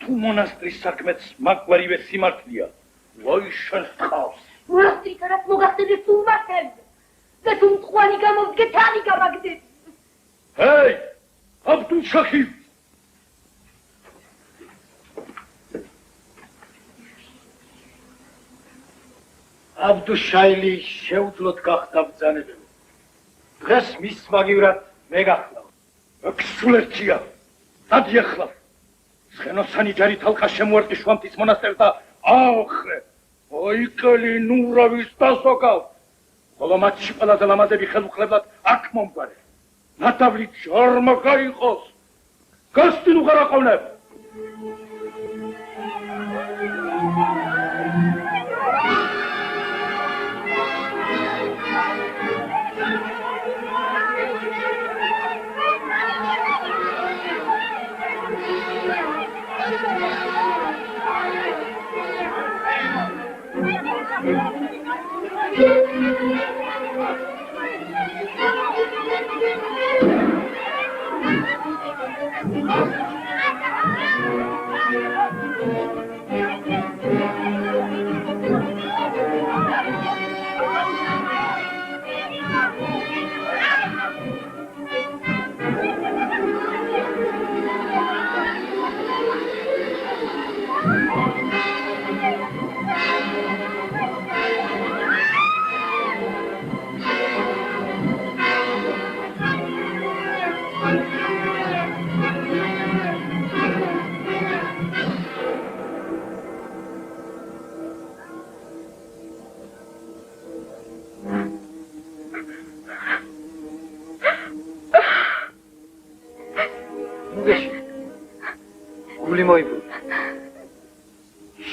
თუ მონასტრის საქმეც მაგვარივე სიმართლეა, ვაი შენს ტყავს. მონასტრის არაც მოგახსენებს თუ უმართელზე. და თუ მწყვანი გამოვდგე, თანი გამაგდები. ჰეი, აბდულ შაქი! აბდუშაილი შეუძლოდ გახდა ბრძანებელო. დღეს მის მაგივრად მე გახლავ. Kssulertia. Adi ახლა. ცხენოსანი ჯარით ალყა შემოარტყი შვამთის მონასტერს და აოხრე. ოიკელი ნურავის დასოკავ. ხოლო მათში ყველაზე ლამაზები ხელუხლებლად აქ მომგვარე. ნათავლით ჟარმა გაიყოს. გასტინ უღარ აყოვნებ.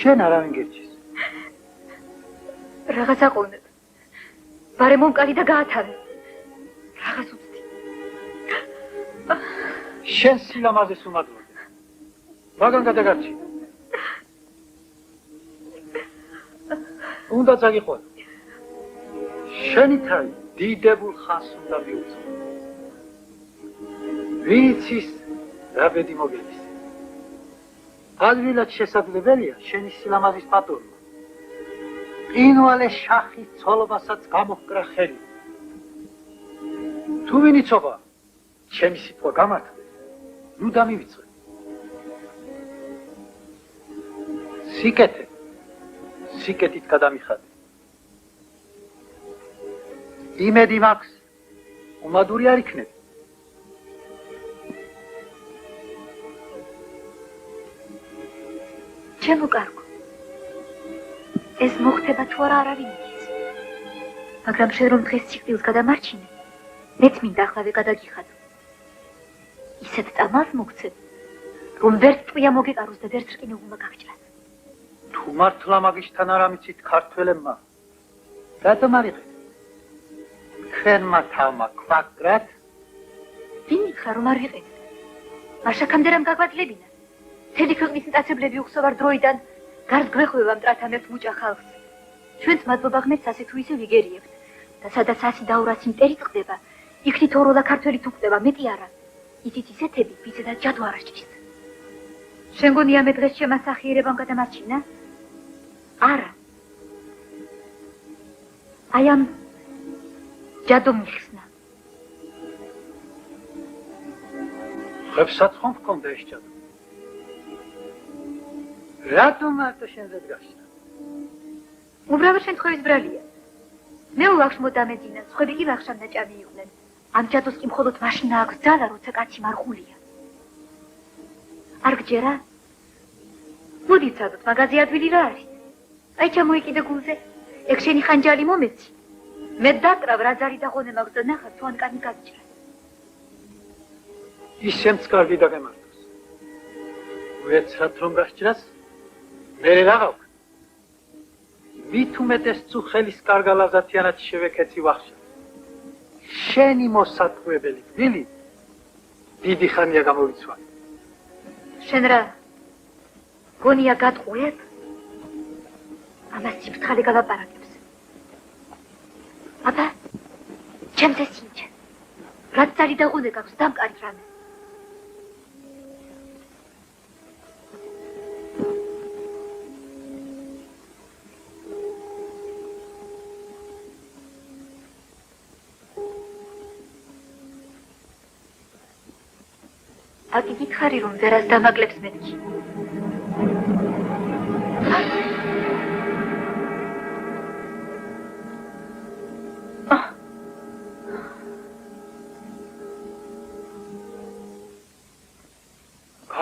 შენ არავინ გერჩის. რაღაც აყოვნებ. ბარე მომკალი და გაათავე. რაღაც უცდი. შენ სილამაზეს უმადლობ. მაგან გადაგარჩი. უნდა წაგიყვან. შენი თავი დიდებულ ხანს უნდა მიუძღო. ვინც ის რა ბედი მოგედის. ადვილად შესაძლებელია შენი სილამაზის პატრონმა. ყინვალე შახის ცოლობასაც გამოჰკრა ხელი. თუ ვინ იცოდა, ჩემი სიტყვა გამართლეს, ნუ დამივიწყე. სიკეთით გადამიხადე. იმედი მაქვს, უმადური არ იქნები. ჩემო კარგო, ეს მოხდება თუ არა არავინ იცის. მაგრამ შენ რომ დღეს სიკვდილს გადამარჩინე, მეც მინდა ახლავე გადაგიხადო. ისეთ წამალს მოგცე, რომ ვერც ტყვია მოგეკაროს და ვერც რკინიგულმა გაგჭრას. თუ მართლა მაგისთან არ ამიცით ქართველებმა, რატომ არიღეთ? თქვენმა თავმა ქვაკრათ? ვინ ითხრა რომ არ ვიყენებ? მაშაკამდე რამ გაგვაძლებინა? მთელი ქვეყნის მტაცებლები უხსოვარ დროიდან გარს გვეხვევა მტრათამებთ მუჭა ხალხს. ჩვენც მადლობა ღმერთს ასე თუ ისე ვიგერიებთ და სადაც 100 და 200 იმპერი წყდება, იქნით ოროლა ქართველი თუ ხდება, მეტი არა. იცით ისეთები, ვისაც ჯადო არ ასჭრის. შენ გონია მე დღეს შემასახიერებამ გადამარჩინა? არა. აი ამ ჯადო მიხსნა. ხებსაც ხომ გქონდა ეს ჯადო? რატომ მარტო შენზე დგაშდა? უბრალოდ შემთხვევის ბრალია. მე ვახშ მოდამეძინა, სხვები კი ვახშამ ნაჭამი იყვნენ. ამ ჯადოს კი მხოლოდ მაშინ აქვს ძალა, როცა კაცი მარხულია. არ გჯერა? მოდი წადოთ, მაღაზია ადვილი რა არის? აი ჩამოიკიდე გულზე. ეგ შენი ხანჯალი მომეცი. მე დაკრავ რა ზარი და ღონე მაქვს და ნახა თუ ან კანი გაგჭრა. ისემც კარგი დაგემართოს. ვეცრად რომ გასჭრას? მე რა გავქ? მით უმეტეს წუხელის კარგალაზათიანად შევეკეცი ვახშა. შენი მოსატყუებელი გვილი დიდი ხანია გამოვიცვალე. შენ რა გონია გატყუებ? ამას სიფრთხილე გალაპარაკებს. აბა, ჩემს ესინჩე. რაც ძალი და ღუნე გაქვს, დამკარი რამე. აკი გითხარი რომ ვერას დამაკლებს მეთქი.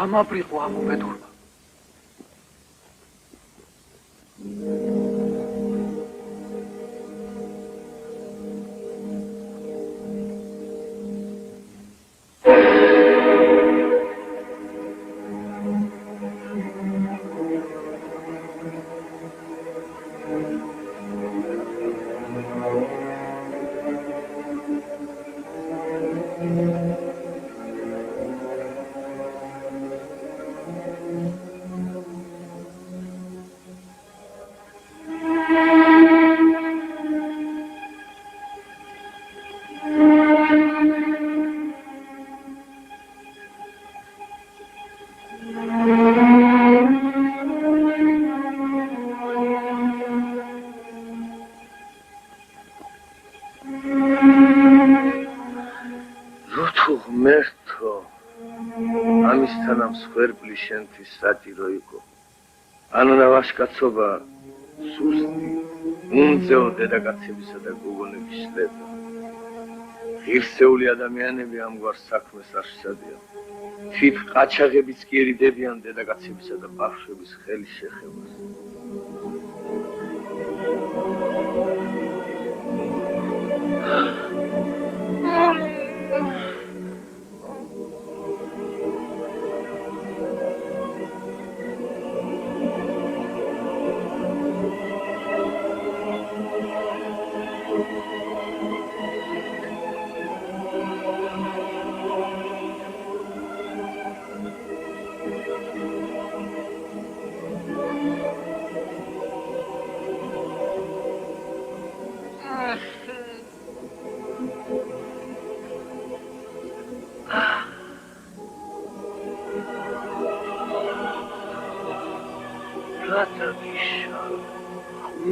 გამაბრიყო ამობედურმა. სვერბლი შენთვის საჭირო იყო. ანონა ვაშკაცობა სუსტი, უნძეო დედაკაცებისა და გოგონების შლება. ღირსეული ადამიანები ამგვარ საქმეს არ შესადიან. თვით ყაჩაღებიც კი ერიდებიან დედაკაცებისა და ბავშვების ხელის შეხებას.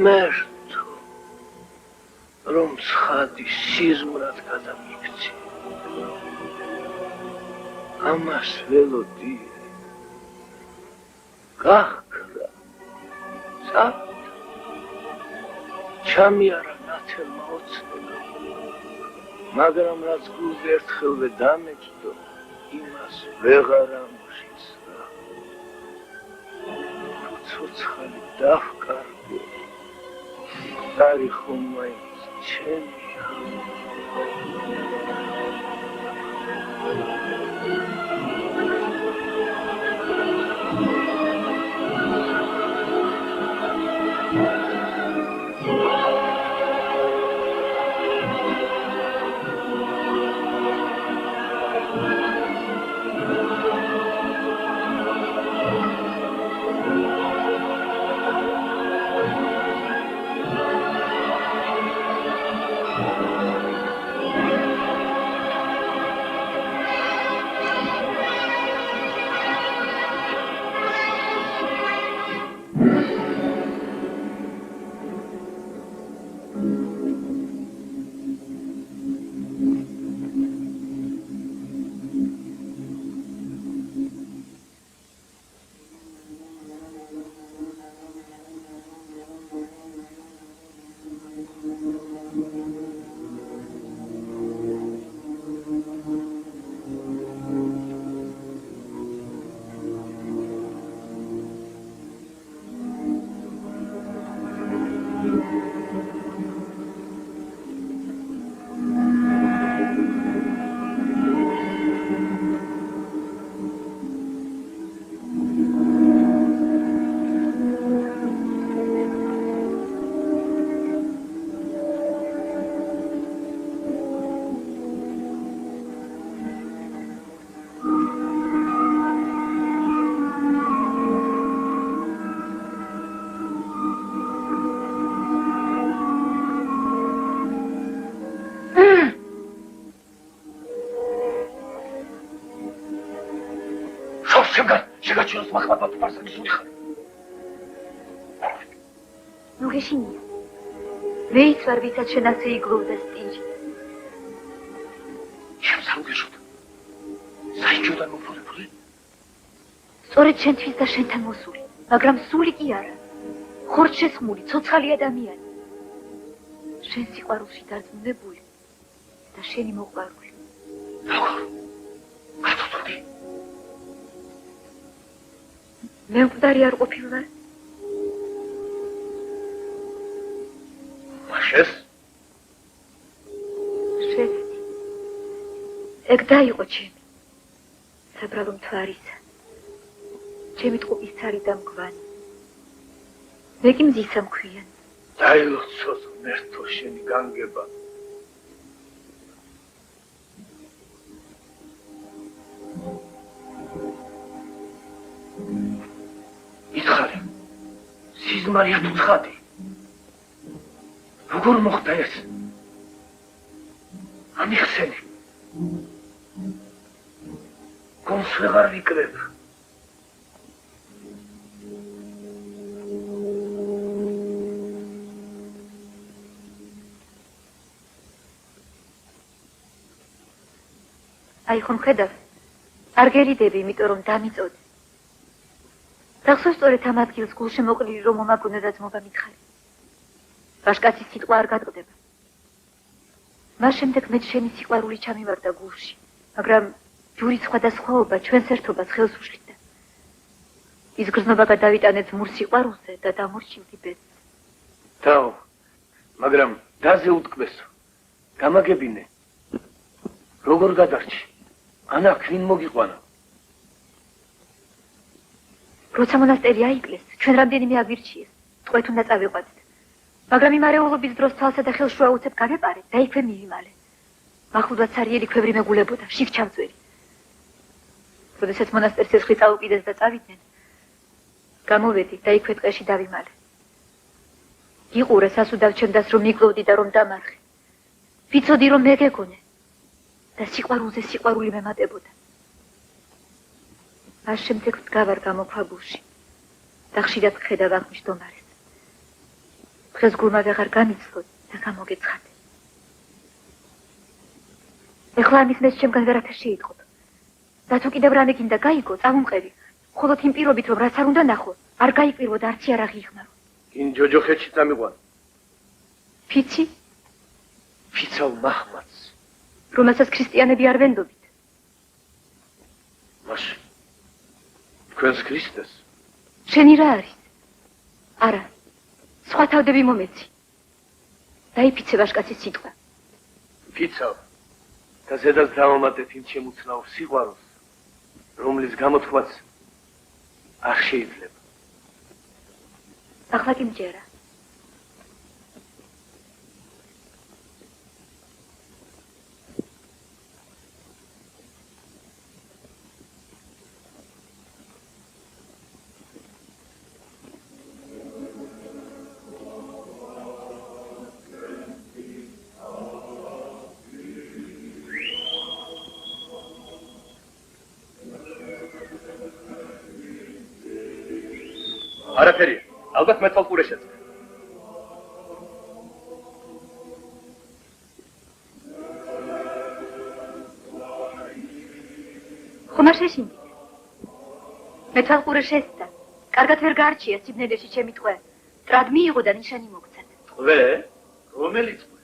მერტო რომ ცხადი სიზმრად გადამიქცი ამას ველოდი გახკრა წავიდა ჩამიარა ნათელმა ოცნება მაგრამ რაც გულზე ერთხელვე დამეჭდო იმას ვეღარ ამოშისრა ცოცხალი დავკარგო Dari khumai chemia Чего смахвать парса гисуха? Ну гешиния. Вейц варвица ченасе иглуда стиж. Чем сангешут? Сайчуда мопули. სწორედ შენთვის და შენთან მოსული, მაგრამ სული კი არა. ხორც შესხმული, ცოცხალი ადამიანი. შენ სიყვარულში დარწმუნებული და შენი მოყვარული. როგორ? გაწუხდი. მე მკვდარი არ ყოფილვარ. მაშეს? შეცდი. ეგ დაიყო ჩემი. საბრალო მთვარისა. ჩემი ტყუპის ცარი და მგვანი. მე კი მზისა მქვია. დაილოცოს ღმერთო შენი განგება. ითხარი, სიზმარია თუ ცხადი. როგორ მოხდა ეს? ამიხსენი. გონს ვეღარ ვიკრებ. აი ხომ ხედავ? არ გერიდები, იმიტომ რომ დამიწოდე. სახსოვს სწორედ ამ ადგილს გულში მოყრილი რომ მომაგონო და ძმობა მითხარი. ვაშკაცის სიტყვა არ გადყდება. მას შემდეგ მე შენი სიყვარული ჩამივარდა გულში, მაგრამ ჯურის სხვადასხვაობა ჩვენს ერთობას ხელს უშლიდა. ის გრძნობა გადავიტანე ძმურ სიყვარულზე და დამორჩილდი ბედს. დაო, მაგრამ დაზე უტკბესო. გამაგებინე. როგორ გადარჩი? ანა ქვინ მოგიყვანა. როცა მონასტერი აიკლეს, ჩვენ რამდენიმე აგვირჩიეს, ტყვეთ უნდა წავიყვანეთ. მაგრამ იმარეულობის დროს თვალსა და ხელს შუა უცებ გავეპარეთ და იქვე მივიმალე. მახვილად ცარიელი ქვევრი მეგულებოდა, შიგ ჩამწვერი. როდესაც მონასტერს ეს ხრი წაუყიდეს და წავიდნენ, გამოვედი და იქვე ტყეში დავიმალე. იყურე სასუდავ ჩემდას რომ მიკლოვდი და რომ დამარხე. ვიცოდი რომ მე გეგონე და სიყვარულზე სიყვარული მემატებოდა. მას შემდეგ ვდგავარ გამოქვაბულში და ხშირად ხედავ აღმშდომარეს. დღეს გულმა ვეღარ გამიცლოდ და გამოგეცხადე. ეხლა ამის მეც ჩემგან ვერაფერ შეიტყობ. და თუ კიდევ რამე გინდა გაიგო, წავუმყევი. მხოლოდ იმ პირობით რომ რაც არ უნდა ნახო, არ გაიკვირვო და არც იარაღი იხმარო. გინ ჯოჯოხეთში წამიყვან. ფიცი? ფიცავ მაჰმადს. რომელსაც ქრისტიანები არ ვენდობით. მაშინ თქვენს ქრისტეს? შენი რა არის? არა. სხვა თავდები მომეცი. დაიფიცე ვაშკაცის სიტყვა. ფიცავ და ზედაც დავამატეთ იმ შემუცნაურ სიყვარულს, რომლის გამოთქვაც არ შეიძლება. ახლა კი მჯერა. არაფერია, ალბათ მეტალყურე შეწყდა. ხომ არ შეშინდით? მეტალყურე შესწა. კარგად ვერ გაარჩია სიბნელეში ჩემი ტყვე. ტრად მიიღო და ნიშანი მოგცათ. ტყვე? რომელი ტყვე?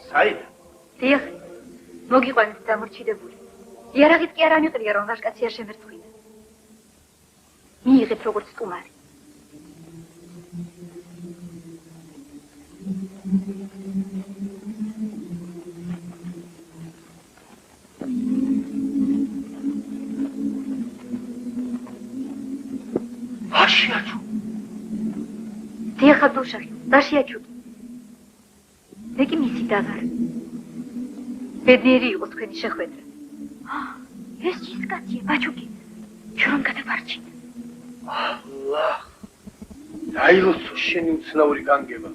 საიდან? დიახ, მოგიყვანეთ დამორჩილებული. იარაღით კი არ ამიყრია რომ ვაშკაცი არ შემერცხვინა. მიიღეთ როგორც სტუმარი. აშიაჩუ. დიახ, აბდულშაჰი, დაშიაჩუ. მე კი მისი დაღარ. ბედნიერი იყო თქვენი შეხვედრა. ეს ჯისკაცია, ბაჩუკი. ჩვენ რომ გადავარჩინე. ალლაჰ. დაილოცო შენი უცნაური განგება.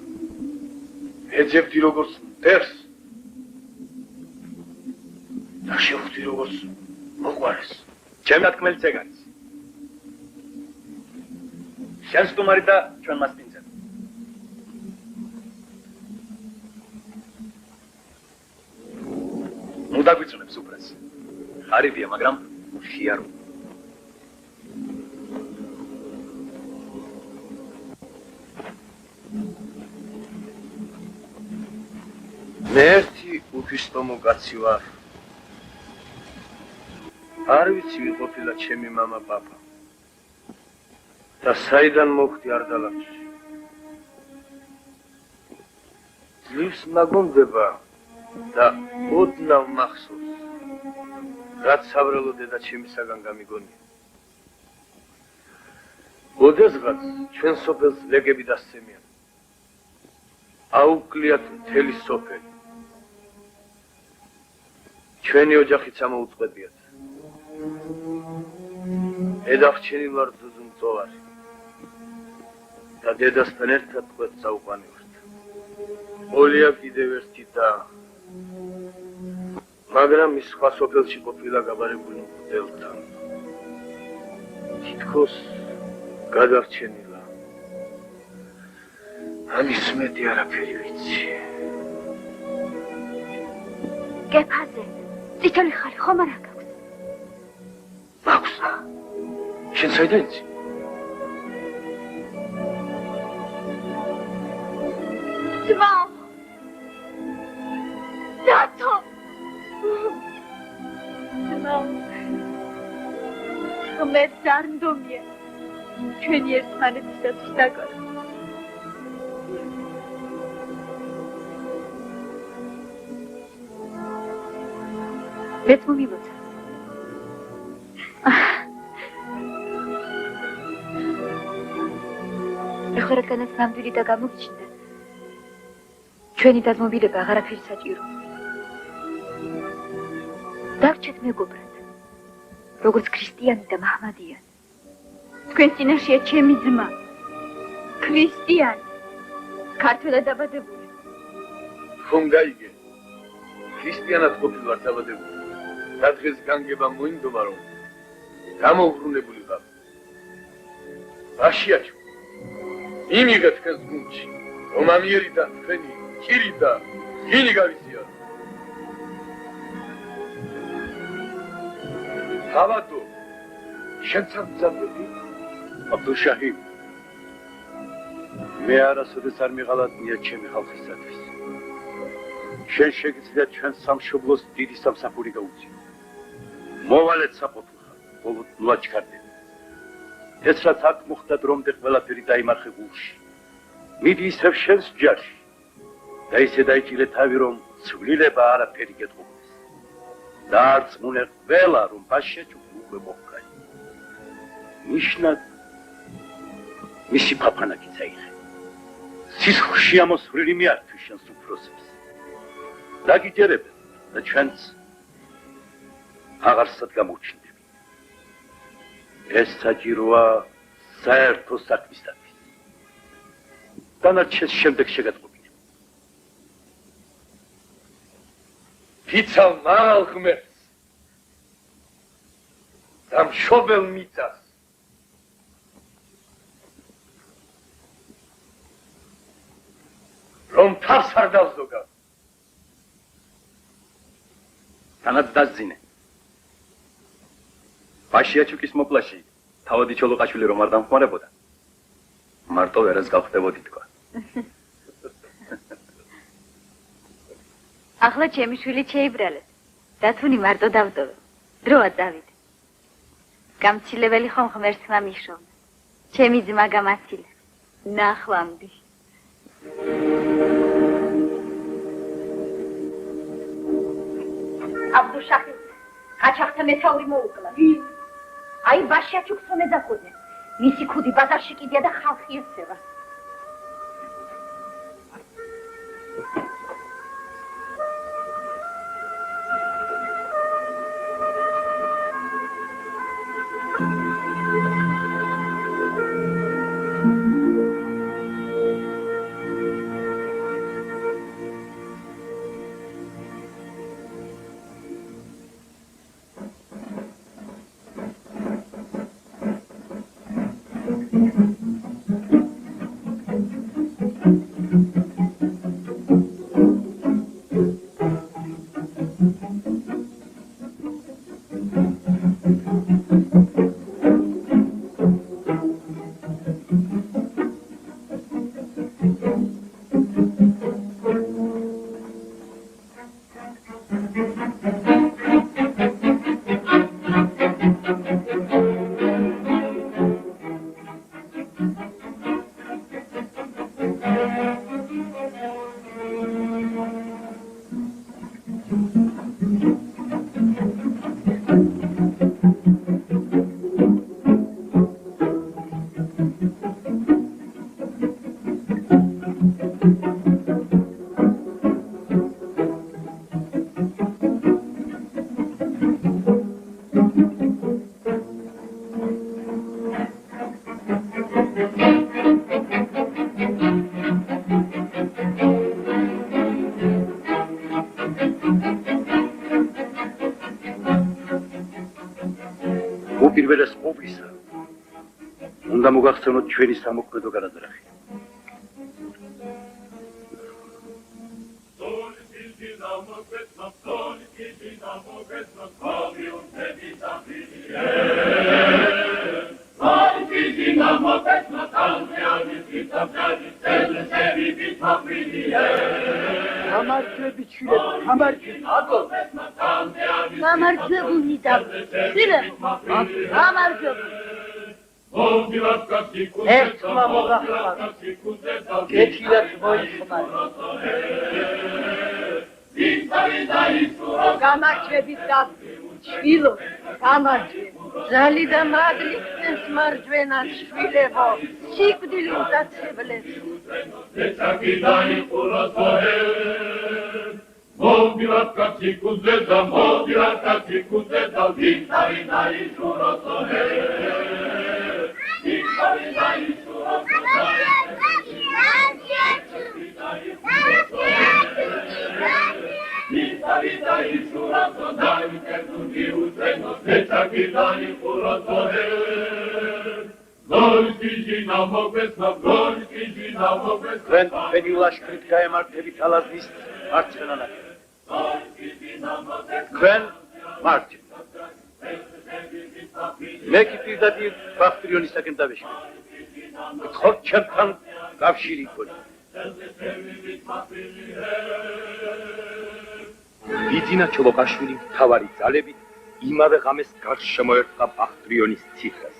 ეძებდი როგორც მტერს და შევხვდი როგორც მოყვარეს. ჩემი თქმელი ეგ არის. შენ სტუმარი და ჩვენ მასპინძელი. ნუ დაგვიწუნებს უბრალოდ. ღარიბია, მაგრამ ხიარო. მე ერთი უფისტომო კაცი ვარ. არ ვიცი ვიყოფილა ჩემი მამა პაპა. და საიდან მოხდი არ დალაგში. ძლივს მაგონდება და ოდნავ მახსოვს, რაც საბრალო დედა ჩემისაგან გამიგონია. ოდესღაც ჩვენ სოფელს ლეგები დასცემიან. აუკვლიათ მთელი სოფელი. ჩვენი ოჯახიც ამოუწყვეტიათ. ედახჩენილ ვარ ძუძუმწოვარი და დედასთან ერთად ყვეთს აუყვანივართ. ყოლია კიდევ ერთი და მაგრამ ის სხვა სოფელში ყოფილა გაბარებული მღვდელთან. თითქოს გადარჩენილა. ამის მეტი არაფერი ვიცი. გეფაზე, წითელი ხალი ხომ არ აქვს? მაქვს. შენ საიდან იცი? ძმა! დათო! ძმა! ღმერთს არ ნდომია. ჩვენი ერთმანეთისათვის დაკარგა. მეც მომილოცა. ეხლა რადგანაც ნამდვილი და გამოგიჩნდა, ჩვენი დაზმობილება აღარაფერი საჭირო. დაგჭეთ მეგობრად, როგორც ქრისტიანი და მაჰმადიანი. თქვენ წინაშეა ჩემი ძმა, ქრისტიანი, ქართველად დაბადებული. ხომ გაიგე? ქრისტიანად ყოფილვარ დაბადებული. და დღეს განგება მოინდომა რომ გამოვბრუნებული ვარ. აშიაჩო. იმიღე თქვენს გუნდში, რომ ამიერიდან თქვენი კირი და გინი გავიზიარო. თავადო, შენ სამძაფები? აბდუშაჰი. მე არასოდეს არ მიღალატნია ჩემი ხალხისათვის. შენ შეგიძლიათ ჩვენ სამშობლოს დიდი სამსახური გაუწიო. მოვალეთ საფოთლხა, ბოლოდ ლაჩქარდები. ეს რაც აქ მოხდა დრომდე ყველაფერი დაიმარხე გულში. მიდი ისევ შენს ჯარში და ისე დაიჭირე თავი, რომ ცვლილება არაფერი გეტყობდეს. დაარწმუნე ყველა, რომ ბაშიაჩუკი უკვე მოჰკაი. ნიშნად მისი ფაფანაკი წაიღე. სისხლში ამოსვლილი მიართვის შენს უფროსებს. დაგიჯერებენ და ჩვენც აღარსად გამოჩნდები. ეს საჭიროა საერთო საქმისათვის. დანარჩენს შემდეგ შეგატყობინებ. ფიცალ მაღალ ღმერთს და მშობელ მიწას. რომ თავს არ დავზოგა. თანაც დაზინე. ბაშიაჩუკის მოპლაში თავადი ჩოლოყაშვილი რომ არ დამხმარებოდა, მარტო ვერას გავხდებოდი თქვა. ახლა ჩემი შვილი შეიბრალეთ. დათუნი მარტო დავდოვე. დროა დავიდე. გამცილებელი ხომ ღმერთს მამიშოვნა. ჩემი ძმა გამაცილა. ნახვამდი. აბდუშაჰი, ყაჩაღთა მეთაური მოუკლა. აი ბაშიაჩუკს რომ ეძახოდნენ. მისი ქუდი ბაზარში კიდია და ხალხი ეცევა. უპირველეს ყოვლისა უნდა მოგახსენოთ ჩვენი სამოქმედო განაძრახი. გამარჯვები ჩვილები, გამარჯვები. გამარჯვებული და გამარჯვებული. ერთმა მოგახმარა. გეჩილად მოიხმარა. გამარჯვებით და ჩვილო, გამარჯვებით. ზალი და მადლისენს მარჯვენა შვილებო, სიკვდილი უდაცებლებს. თქვენ თქვენი ლაშქრით გაემართებით ალაზნის მარცხენა ნაპირას. თქვენ მარჯვნივ. მე კი პირდაპირ ბახტრიონისაკენ დავეშქრები. გთხოვთ ჩემთან კავშირი იქონიო. ბიძინა ჩოლოყაშვილი მთავარი ძალებით იმავე ღამეს გარშემოერტყა ბახტრიონის ციხეს.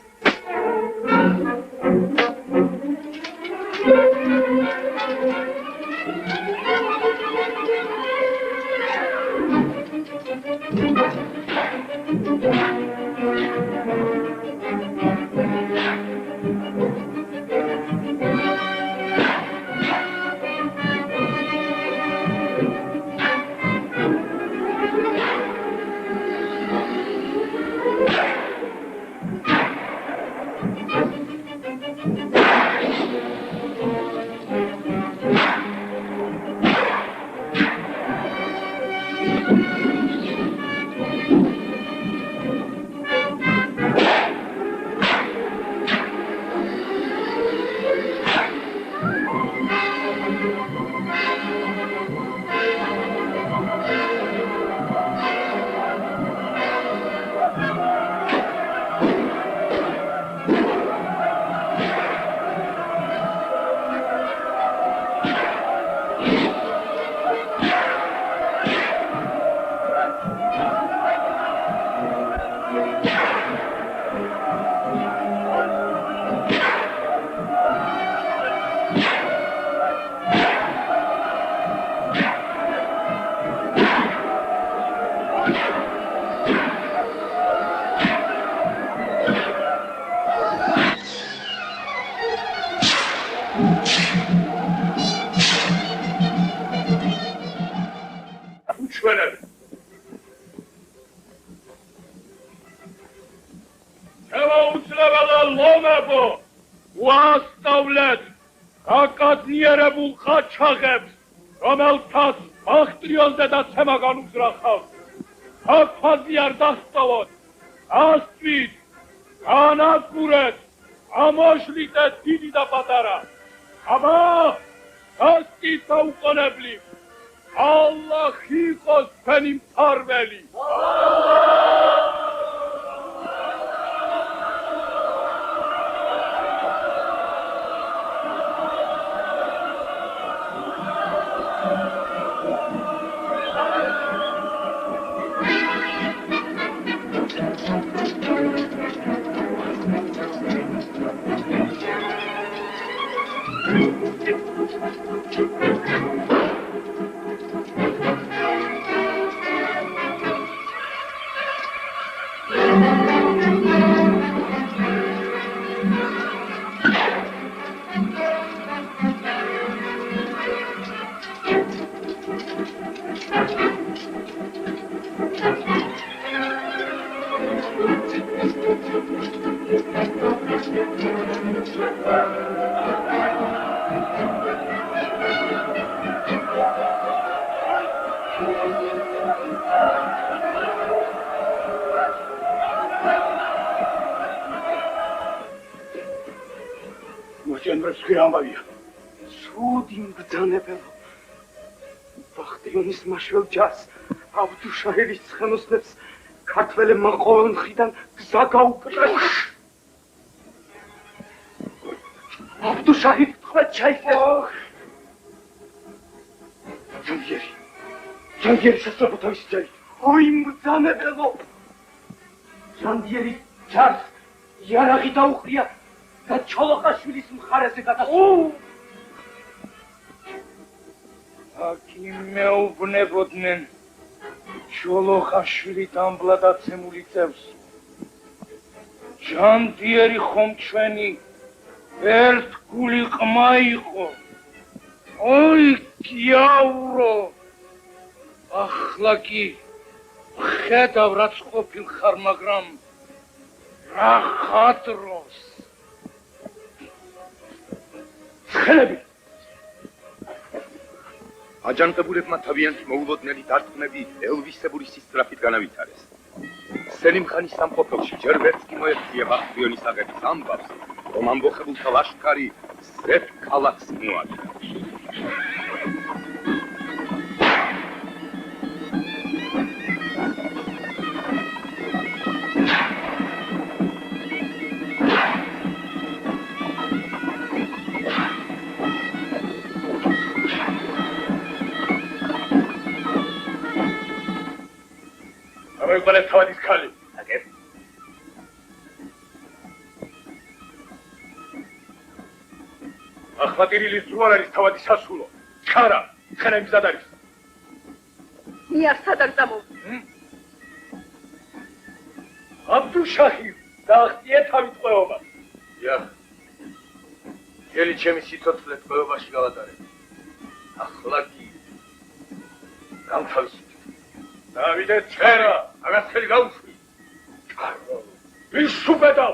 აკაციერებულ ხაჩაღებს, რომელთაც ბახტრიონზე და ცემა განუზრახავს, აქფაზი არ დასწავოთ, ასწვით, განაგურეთ, ამოშლიტეთ დიდი და პატარა. აბა, გასკიცა უყონებლი, ალლაჰ იყოს თქვენი მფარველი. ჭენდრებს ხი ამბავია. სუდი მბრძანებელო. ბახტიონის მაშველ ჯარს აბდუშაჰირის ცხენოსნებს ქართველებმა ყოველ მხრიდან გზა გაუკრეს. აბდუშაჰი თქვა ჩაიხეს. ჯანგიერი სასწრაფო თავისი ჯარი. ой მბრძანებელო. ჯანგიერი ჯარს იარაღი დაუყრია და ჩოლოყაშვილის მხარეზე გადასულა. აქ მეუბნებოდნენ ჩოლოყაშვილი დამბლადაცემული წევს. ჯანდიერი ხომ ჩვენი ერთგული ყმა იყო. ой გიაურო. ახლა კი ხედავ რაც ყოფილ ხარ, მაგრამ რა ხადროს. ცხელები აჯანყებულებმა თავიანთი მოულოდნელი დარტყმები ელვისებური სისწრაფით განავითარეს. სელიმ-ხანის სამყოფელში ჯერ ვერც კი მოეწია ბახტიონის აღების ამბავს, რომ ამბოხებულთა ლაშქარი ზეთ ქალაქს მოადგა. Ballet თავადის ხალი. აგებ. ახმატირილის ძვარ არის თავადის სასულო. ჩქარა, ცხენები მზად არის. მიარ სადარ წამო. აბდუშაჰი დაახტია თავის ყეობა. ია. ელი ჩემი სიცოცხლე ყეობაში გავატარებ. ახლა კი გამთავისუფლე. დავიდე ჩერა, აგას ხელი გაუშვი. ვის შუბედავ?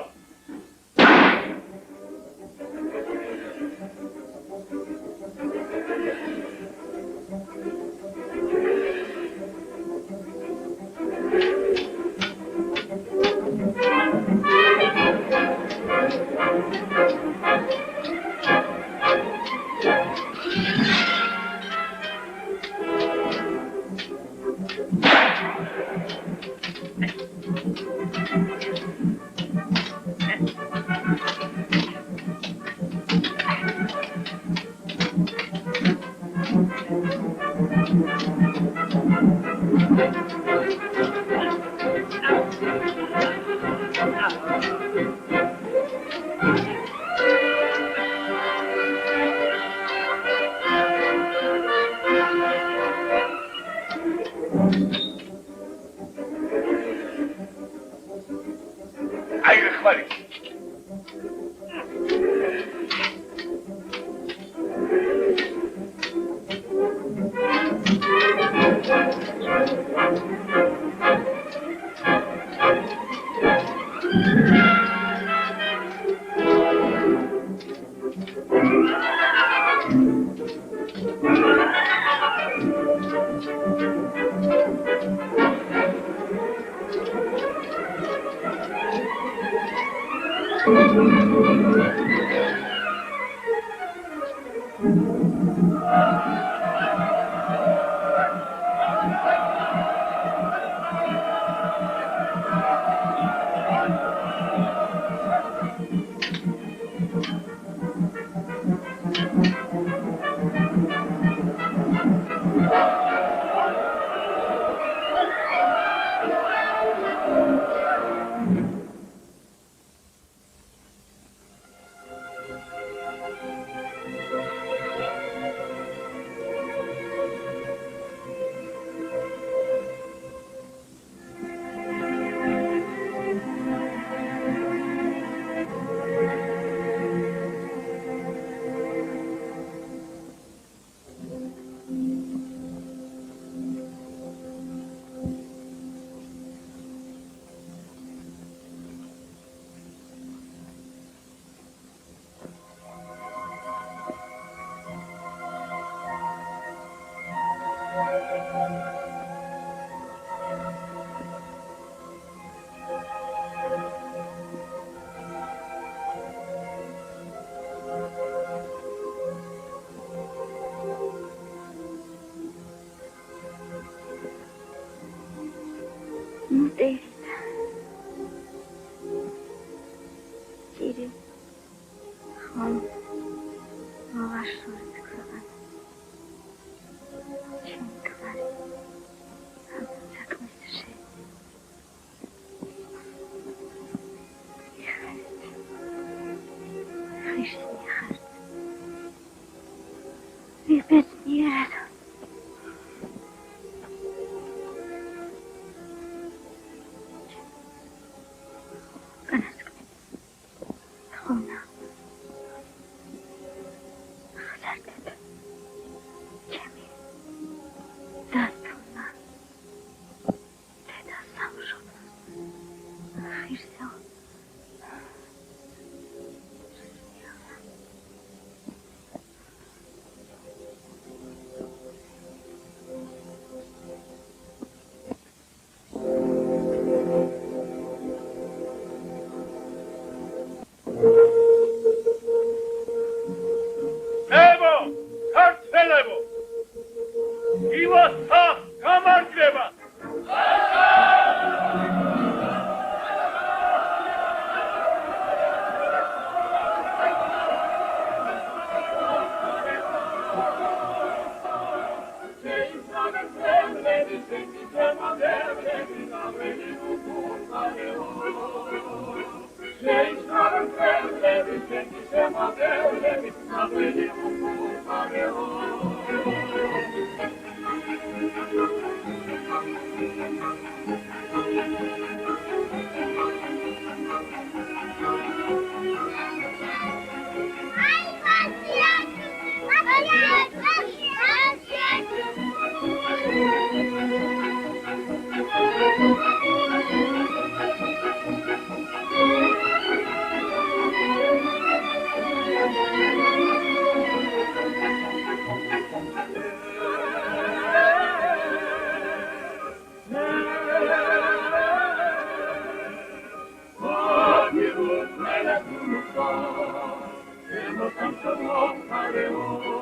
Ჭირი. ხომ მოვაშორეთ ქვეყანა. ჩემი კვარი. ამ საქმეს შედი. ხიშნი ხარ. ვიბეცნიერად. Hemos